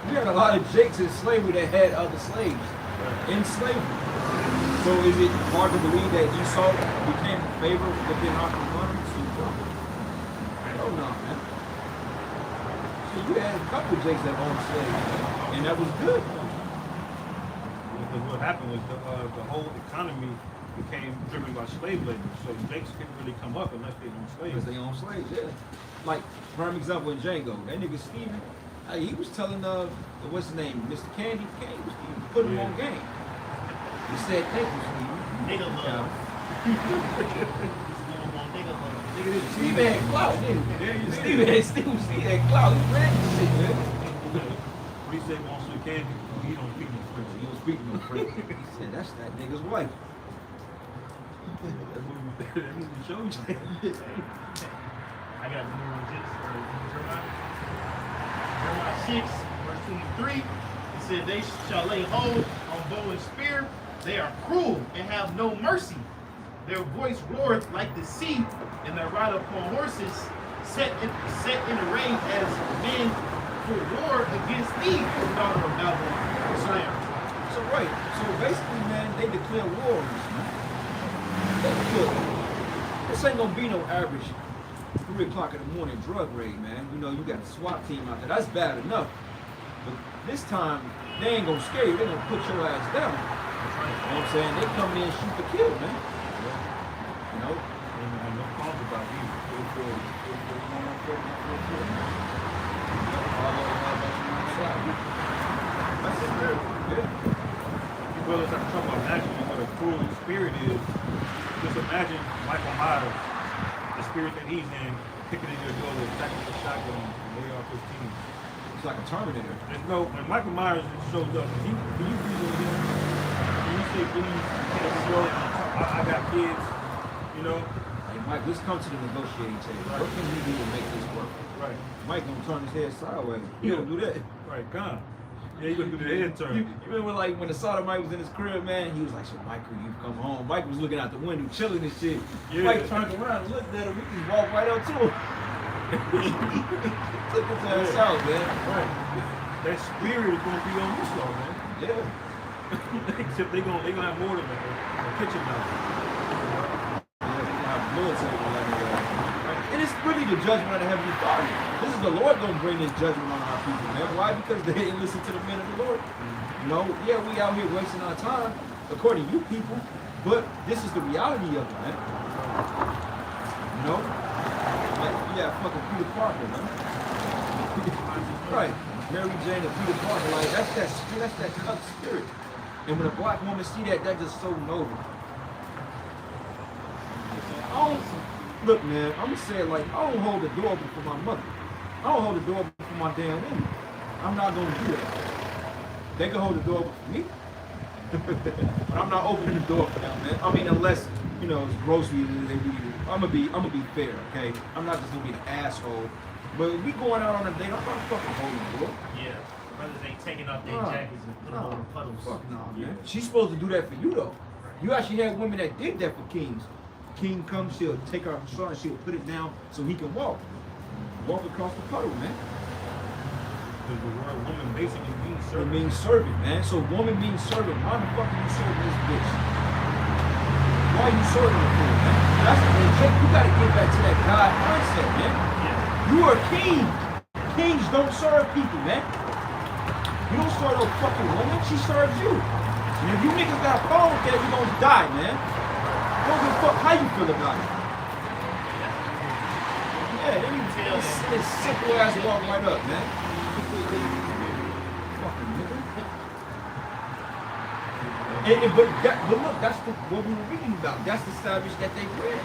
We had a lot of Jakes in slavery that had other slaves in slavery. So is it hard to believe that Esau became in favor within our community? Hell no, man. So you had a couple of Jakes that owned slaves, and that was good. Because what happened was the whole economy became driven by slave labor. So Jakes couldn't really come up unless they owned slaves. Because they own slaves, yeah. Like, prime example in Django, that nigga Steven, he was telling what's his name, Mr. Candy was putting him on game. He said, thank you, Steven. Nigga love. Nigga, this Steven had clout, nigga. Steven had clout. He ran this shit, man. What he said wants to candy, he don't speak no French. He don't speak no French. He said, that's that nigga's wife. That movie shows you. I got the new one just Jeremiah 6, verse 23. It said, they shall lay hold on bow and spear. They are cruel and have no mercy. Their voice roareth like the sea, and they ride upon horses, set in array as men for war against thee, O daughter of Babylon. So right. So basically, man, they declare war on us, man. Look, this ain't gonna be no average 3 o'clock in the morning drug raid, man. You know, you got the SWAT team out there. That's bad enough. But this time, they ain't gonna scare you. They're gonna put your ass down. You know what I'm saying? They come in and shoot to kill, man. You know? And no qualms about these. That's it, man. Yeah. Well, as I'm talking about actually what a cruel spirit is, just imagine Michael Myers, the spirit that he's in, picking in your door with tactical shotgun and AR-15. It's like a Terminator. And no, when Michael Myers shows up, can you breathe with him? Can you say, please, I got kids, you know? Hey, Mike, let's come to the negotiating table. What can we do to make this work? Right. Mike gonna turn his head sideways. He don't do that. Right, gone. Yeah, you gonna do the head turn. You remember like when the sodomite was in his crib, man? He was like, so Michael, you've come home. Mike was looking out the window, chilling and shit. Yeah. Mike turned around and looked at him. He just walked right up to him. Took his ass out, man. Right. That spirit is gonna be on this law, man. Yeah. Except they gonna have more than a kitchen knife. Yeah, we gonna have military like that. And it's really the judgment of the Heavenly Father. This is the Lord gonna bring this judgment on our people, man. Why? Because they didn't listen to the men of the Lord. You know, yeah, we out here wasting our time, according to you people, but this is the reality of it, man. You know? Like, yeah, fucking Peter Parker, man. Right. Mary Jane and Peter Parker, like, that's that cuck spirit. And when a black woman see that, that's just so noble. Look, man, I'm gonna say it like, I don't hold the door open for my mother. I don't hold the door open for my damn woman. I'm not gonna do that. They can hold the door open for me. But I'm not opening the door for them, man. I mean, unless, you know, it's groceries and they need it. I'm gonna be fair, okay? I'm not just gonna be an asshole. But if we going out on a date, I'm not fucking holding the door. Yeah, brothers ain't taking off their Nah. jackets and put them on the puddles. Fuck no, man. She's supposed to do that for you, though. You actually had women that did that for kings. King comes, she'll take her son, she'll put it down so he can walk. Walk across the puddle, man. Because the word woman basically means It servant. means servant, man. So woman means servant. Why the fuck are you serving this bitch? Why are you serving her for, man? That's the thing. You gotta get back to that God mindset, man. Yeah. You are a king. Kings don't serve people, man. You don't serve no fucking woman. She serves you. And if you niggas got a problem with that, you gonna die, man. Don't give a fuck how you feel about it. Yeah, they need to this simple ass walk right up, man. Fucking nigga. But look, that's what we were reading about. That's the savage that they wear.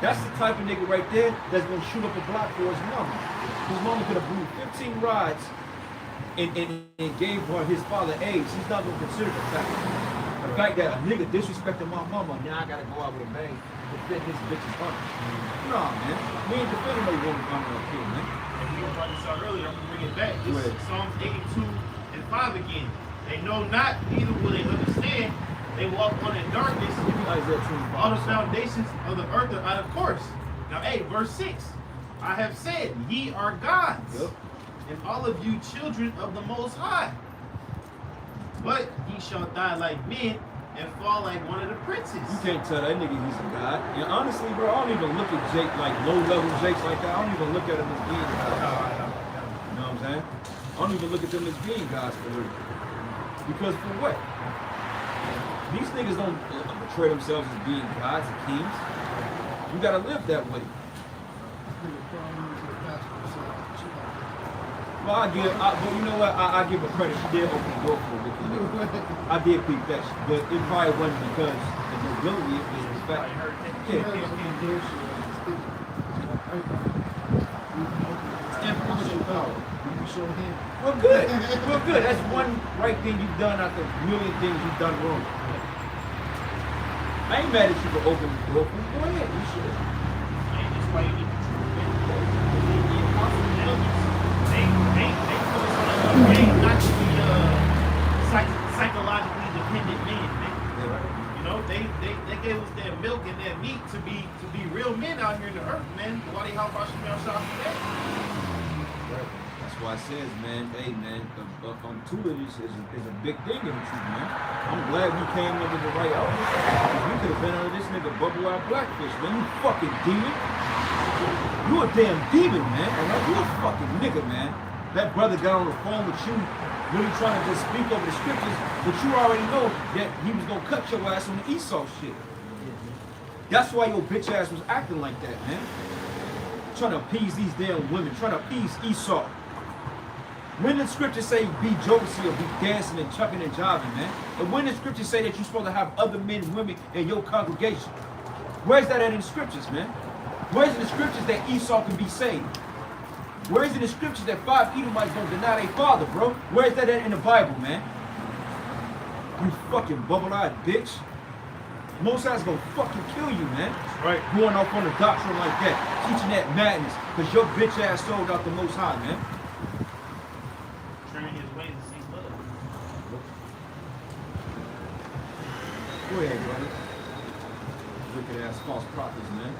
That's the type of nigga right there that's gonna shoot up a block for his mama. His mama could have blew 15 rides and gave her his father AIDS. He's not gonna consider the fact that a nigga disrespected my mama. Now I gotta go out with a bang to fit his bitch's honor. Nah, man. We ain't defending no woman honor up here, man. And we brought this out earlier, I'm gonna bring it back. This Go is ahead. Psalms 82 and 5 again. They know not, neither will they understand. They walk on in darkness. Isaiah 25. All the foundations of the earth are out of course. Now, hey, verse 6. I have said, ye are gods, Yep. and all of you children of the Most High. But ye shall die like men and fall like one of the princes. You can't tell that nigga he's a god. And honestly, bro, I don't even look at Jake like low-level Jakes like that. I don't even look at him as being a god. You know what I'm saying? I don't even look at them as being gods for real. Because for what? These niggas don't portray themselves as being gods and kings. You gotta live that way. Well, but you know what? I give her credit. She did open the door for a wicked nigga. I did peep that shit, but it probably wasn't because the nobility is respect. Yeah. Well, good. Well, good. That's one right thing you've done after a million things you've done wrong. I ain't mad at you for opening the door. Go ahead. You should. That's why you need the truth. They put us on a game not to be psychologically dependent men, man. Yeah, right. You know, they gave us their milk and their meat to be real men out here in the earth, man. Why they help our female shots for that? Right. That's why it says, man, hey, man, tutelage is a big thing in the truth, man. I'm glad we came under the right outfit. We could have been under this nigga Bubble Out Blackfish, man. You fucking demon. You a damn demon, man. Alright? You a fucking nigga, man. That brother got on the phone with you, really trying to just speak over the scriptures, but you already know that he was gonna cut your ass on the Esau shit. That's why your bitch ass was acting like that, man. Trying to appease these damn women, trying to appease Esau. When the scriptures say be jokesy or be dancing and chucking and jiving, man, and when the scriptures say that you're supposed to have other men and women in your congregation, where's that at in the scriptures, man? Where's in the scriptures that Esau can be saved? Where's in the scriptures that 5 Edomites don't deny their father, bro? Where's that at in the Bible, man? You fucking bubble-eyed bitch. Most High's gonna fucking kill you, man. Right. Going off on a doctrine like that, teaching that madness, because your bitch ass sold out the Most High, man. Turning his ways to see love. Go ahead, brother. Wicked ass false prophets, man.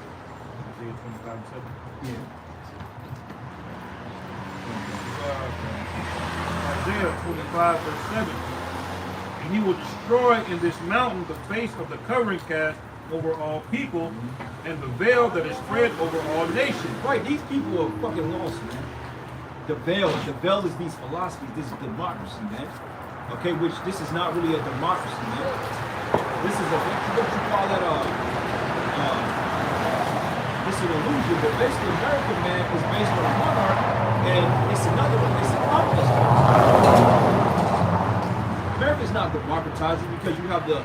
Isaiah 25:7. Yeah. Isaiah 25:7. And he will destroy in this mountain the face of the covering cast over all people, and the veil that is spread over all nations. Right, these people are fucking lost, man. The veil is these philosophies, this is democracy, man. Okay, which this is not really a democracy, man. This is a, what you call that, it's an illusion, but basically America, man, is based on a monarch, and it's another one, it's an communist. America's not democratizing because you have the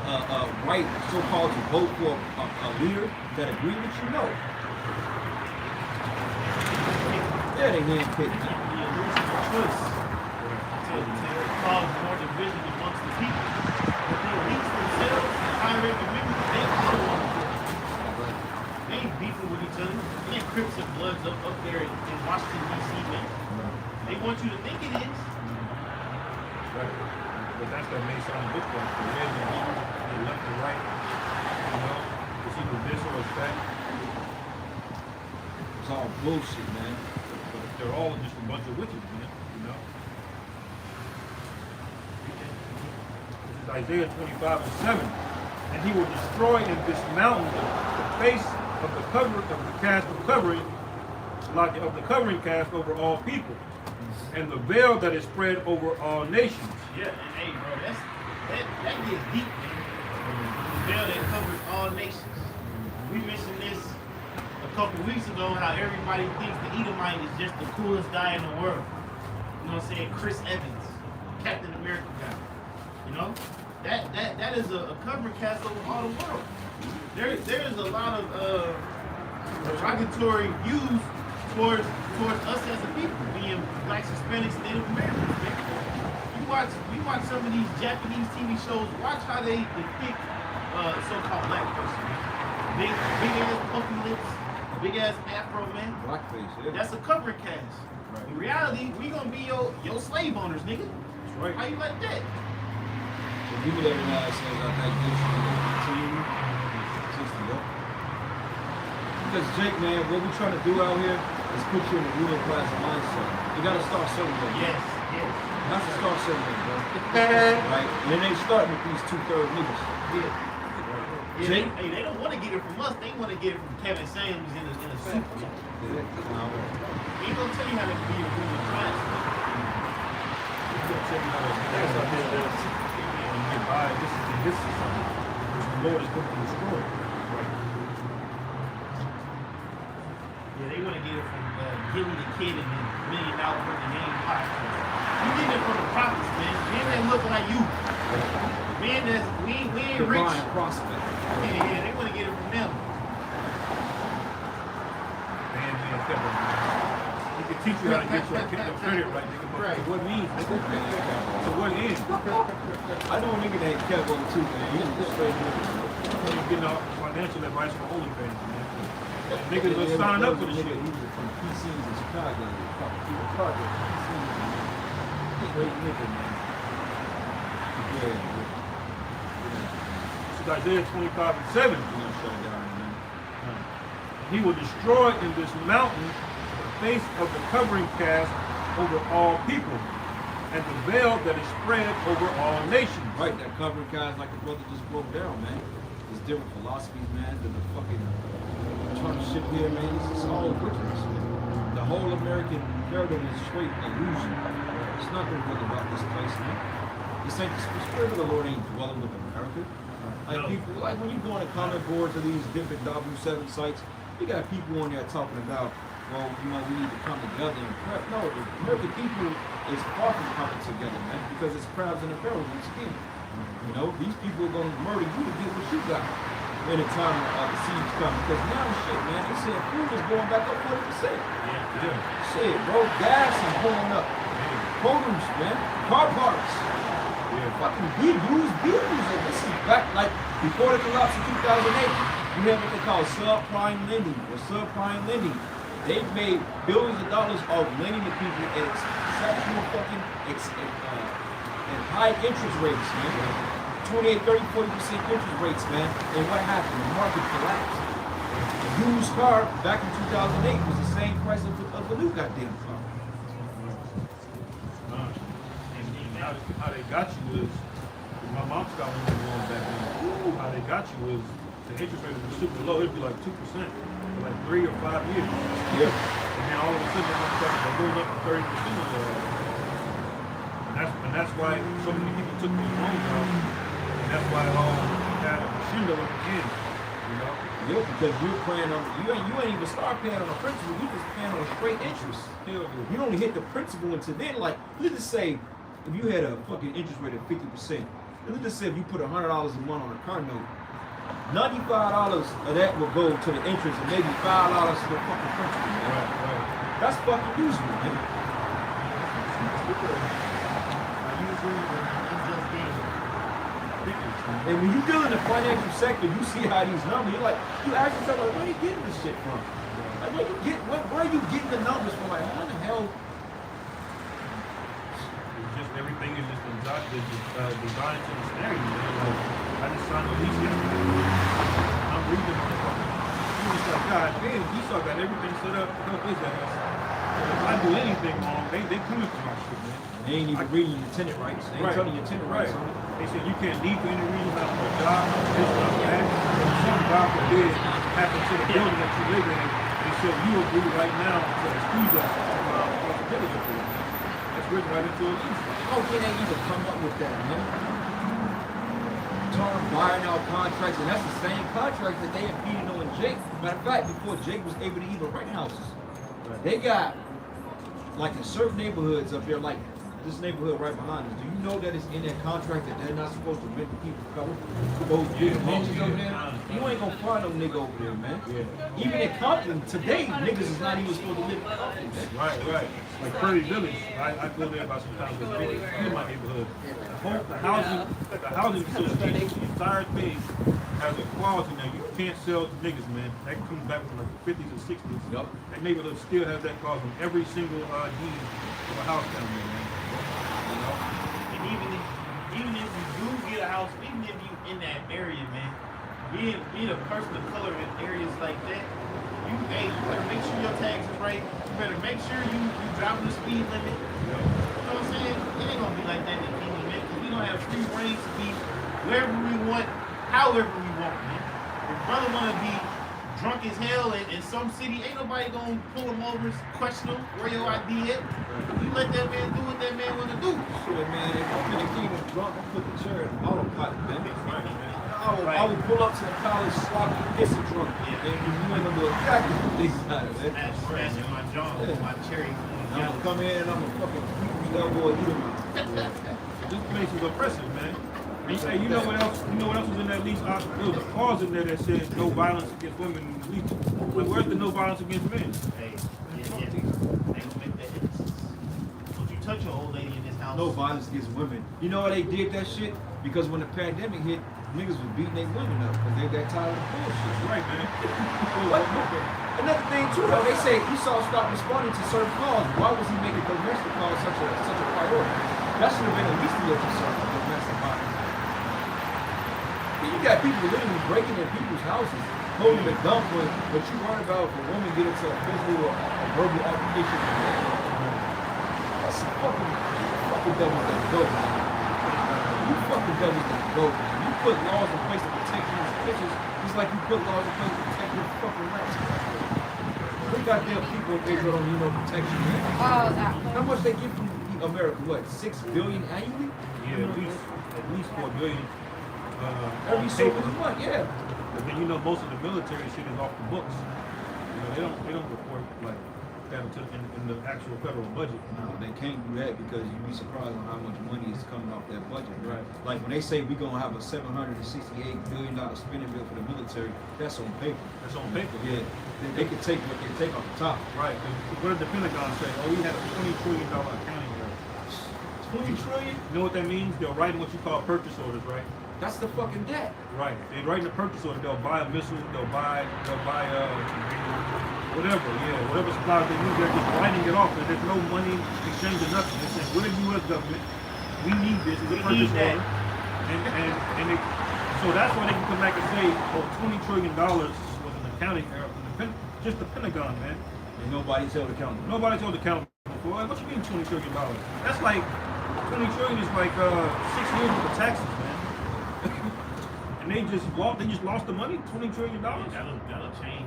right, so-called, to vote for a leader that agree with you, no. Yeah, they handpicked, man. The illusion of choice to cause more division amongst the people. But the elites themselves, the high-ranking women, they all want to do it. They ain't beefing with each other. They ain't Crips and Bloods up there in Washington, D.C., man. They want you to think it is. Right. But that's that Masonic book one. The red and blue, the left and right. You know, it's either this or it's that. It's all bullshit, man. But they're all just a bunch of witches, man. You know. This is Isaiah 25:7. And he will destroy in this mountain the face of the cover of the cast of covering, like of the covering cast over all people, and the veil that is spread over all nations. Yeah, and hey, bro, that gets deep, man. The veil that covers all nations. We mentioned this a couple weeks ago, how everybody thinks the Edomite is just the coolest guy in the world. You know what I'm saying? Chris Evans, Captain America guy. You know? That is a covering cast over all the world. There is a lot of derogatory views towards us as a people, being blacks, Hispanics, Native Americans, man. You watch some of these Japanese TV shows, watch how they depict so-called black person. Big ass puffy lips, big ass afro, man. Blackface, yeah. That's a covering cast. Right. In reality, we gonna be your slave owners, nigga. That's right. How you like that? So people that realize that good shit continue. 60, yeah. because Jake, man, what we trying to do out here is put you in a ruling class mindset. You gotta start somewhere. Yes, yes. You have to start somewhere, bro. Right? And it ain't starting with these 2/3 niggas. Yeah. Yeah, Jake? they don't want to get it from us. They want to get it from Kevin Samuels in a suit. He ain't gonna tell you how to be a ruling class. He's gonna tell you how to dance out there and get by. This is something which the Lord is going to destroy. Yeah, they want to get it from Gilly the Kid and then $1 Million worth of name pop. You get it from the prophets, man. Men that look like you. Men that we ain't rich. Divine prospect. Yeah, they want to get it from them. Man, Kevin. He can teach you how to get your credit right, nigga. But to what means, nigga? To what end? I know a nigga named Kevin too, man. He's a straight nigga. You're getting out financial advice from OnlyFans, man. Niggas will sign up for the shit. He was from PC's in Chicago. He was part of PC's. Great nigga, man. Yeah, man. It's Isaiah 25:7. You know, shut down, man. He will destroy in this mountain the face of the covering cast over all people, and the veil that is spread over all nations. Right, that covering guys like the brother just broke down, man. There's different philosophies, man. The fucking shit here, man. It's all wickedness, man. The whole American paradigm is straight illusion. It's nothing good about this place, man. This ain't the spirit of the Lord ain't dwelling with America. Like people, like when you go on the comment boards of these different W7 sites, you got people on there talking about, well, you know, we need to come together and prep. No, the American people is far from coming together, man, because it's crabs in a barrel once again. You know, these people are gonna murder you to get what you got in the time the siege comes. Because now shit, man, they said food is going back up 40%. Yeah. Shit, bro, gas is going up. Produce, man, car parts. Fucking used vehicles, and this is back like before the collapse of 2008. You have what they call subprime lending or subprime lending. They've made billions of dollars off lending to people at exceptional fucking and high interest rates, man. 28, 30, 40% interest rates, man. And what happened? The market collapsed. A used car back in 2008 was the same price of a new goddamn car. How they got you is, my mom's got one going back then. How they got you is, the interest rate was super low. It'd be like 2% for like 3 or 5 years. Yeah. And then all of a sudden, they're going up to 30% of that. And that's why so many people took these loans out. And that's why it all had a crescendo at the end. You know? Yeah, because you're paying on you ain't even start paying on the principal. You just paying on straight interest. Hell yeah. You don't hit the principal until then. Like, let's just say if you had a fucking interest rate of 50%, let's just say if you put $100 a month on a car note, $95 of that will go to the interest and maybe $5 to the fucking principal. Man. Right. That's fucking useful, man. And when you deal in the financial sector, you see how these numbers, you're like, you ask yourself, like, where are you getting this shit from? Like, where are you getting the numbers from? Like, how the hell? Everything is just designed to the scenario. Like, I just signed a lease yesterday. I'm reading on the phone. He was like, God damn, Esau got everything set up to help his ass. If I do anything wrong, they coming for my shit, man. They ain't even reading your tenant rights. They ain't telling your tenant rights. They said you can't leave for any reason, not for a job, this, not that. If something God forbid happened to the building that you live in, they said you agree right now to excuse us from responsibility for it. That's written right into a lease. How can they even come up with that, man? Term buying out contracts, and that's the same contract that they impeded on Jake. Matter of fact, before Jake was able to even rent houses, they got, like in certain neighborhoods up there, like this neighborhood right behind us, do you know that it's in that contract that they're not supposed to rent the people cover? Those big mansions over there? You ain't gonna find no nigga over there, man. Yeah. Even in Compton, today, niggas is not even supposed to live in Compton, man. Right. Like Prairie Village, I go there about sometimes in my neighborhood. The housing association, the entire thing has a quality now. You can't sell to niggas, man. That comes back from like the 50s and 60s. Yep. That neighborhood still has that clause on every single deed of a house down there, man. You know? And even if you do get a house, even if you in that area, man, being a person of color in areas like that, you you better make sure your tags is right. You better make sure you driving the speed limit. You know what I'm saying? It ain't gonna be like that in the kingdom, man. Cause we gonna have free reign to be wherever we want, however we want, man. If brother wanna be drunk as hell in some city, ain't nobody gonna pull him over, question him, where your ID at. You let that man do what that man wanna do. Shit, man, if I'm in the kingdom drunk, I'm put the chair in autopilot, man. Right. I would pull up to the college sloppy, piss and drunk. Yeah. And you ain't gonna do a goddamn thing about it, man. Smashing my jaw with my cherry. I'm gonna come in and I'm gonna fucking beat that boy, eat him out. This place is oppressive, man. And hey, you know what else? You know what else was in that lease? There was a clause in there that said no violence against women in the lease. Like, where's the no violence against men? Hey, yeah. They gonna make that emphasis. Don't you touch your old lady in this house. No violence against women. You know why they did that shit? Because when the pandemic hit, niggas was beating their women up because they got tired of the bullshit. Right, man. Another thing too, though, they say Esau stopped responding to certain calls. Why was he making domestic calls such a priority? That should have been at least your concern for domestic violence. You got people literally breaking in people's houses, holding a gunpoint, but you worry about if a woman get into a physical or a verbal altercation with a man. That's fucking devils that go, man. You fucking devils that go, man. You put laws in place to protect these bitches, just like you put laws in place to protect your fucking rights. We goddamn people in Israel don't need no protection, man. How much they get from America? What, $6 billion annually? Yeah, at least 4 billion. Every single month, yeah. But then you know most of the military shit is off the books. You know, they don't report like that in the actual federal budget. No, they can't do that because you'd be surprised on how much money is coming off that budget. Right. Like when they say we're gonna have a $768 billion spending bill for the military, that's on paper. That's on paper. Yeah, they can take what they take off the top. Right. What did the Pentagon say? Oh, we had a $20 trillion accounting error. 20 trillion? You know what that means? They're writing what you call purchase orders, right? That's the fucking debt. Right. They're writing a purchase order. They'll buy a missile. They'll buy whatever. Yeah, whatever supplies they need. They're just writing it off. And there's no money exchange or nothing. They're saying, we're the U.S. government. We need this. It's a purchase order. So that's why they can come back and say, oh, $20 trillion was an accounting error. Just the Pentagon, man. And nobody's held accountable. Nobody's held accountable for it. What you mean $20 trillion? That's like, 20 trillion is like 6 years worth of taxes, man. And they just lost the money, $20 trillion. That'll change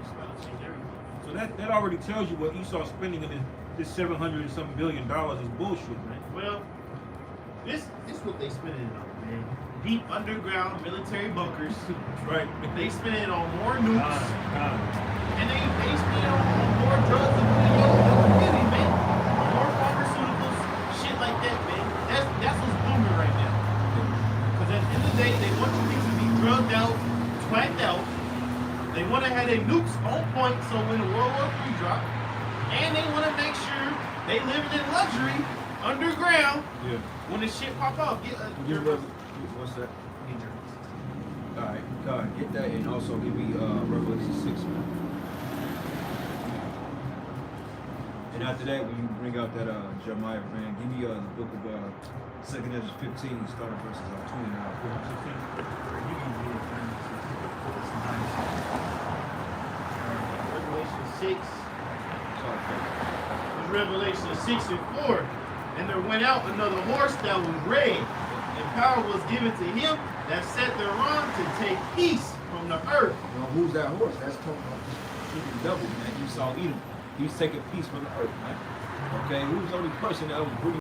everything. So that already tells you what Esau's spending in this $700 and something billion is bullshit, man. Well, this what they spending it on, man. Deep underground military bunkers. Right. They spend it on more nukes. And they spend it on more drugs and community, man. More pharmaceuticals, shit like that, man. That's what's booming right now. Because at the end of the day, they want you niggas to be drugged out, twanked out. They want to have their nukes on point so when the World War III drop, and they want to make sure they live in luxury underground. Yeah. When the shit pop up, What's that? Alright, God, get that and also give me Revelation 6, man. And after that, when you bring out that Jeremiah, man, give me the book of 2nd Ezra 15, starting verses 29. Revelation 6. Sorry, Revelation 6 and 4. And there went out another horse that was red, and power was given to him that sat thereon to take peace from the earth. Well, who's that horse? That's talking about the devil, man. You saw Edom. He's taking peace from the earth, man. Okay, who's the only person that was bringing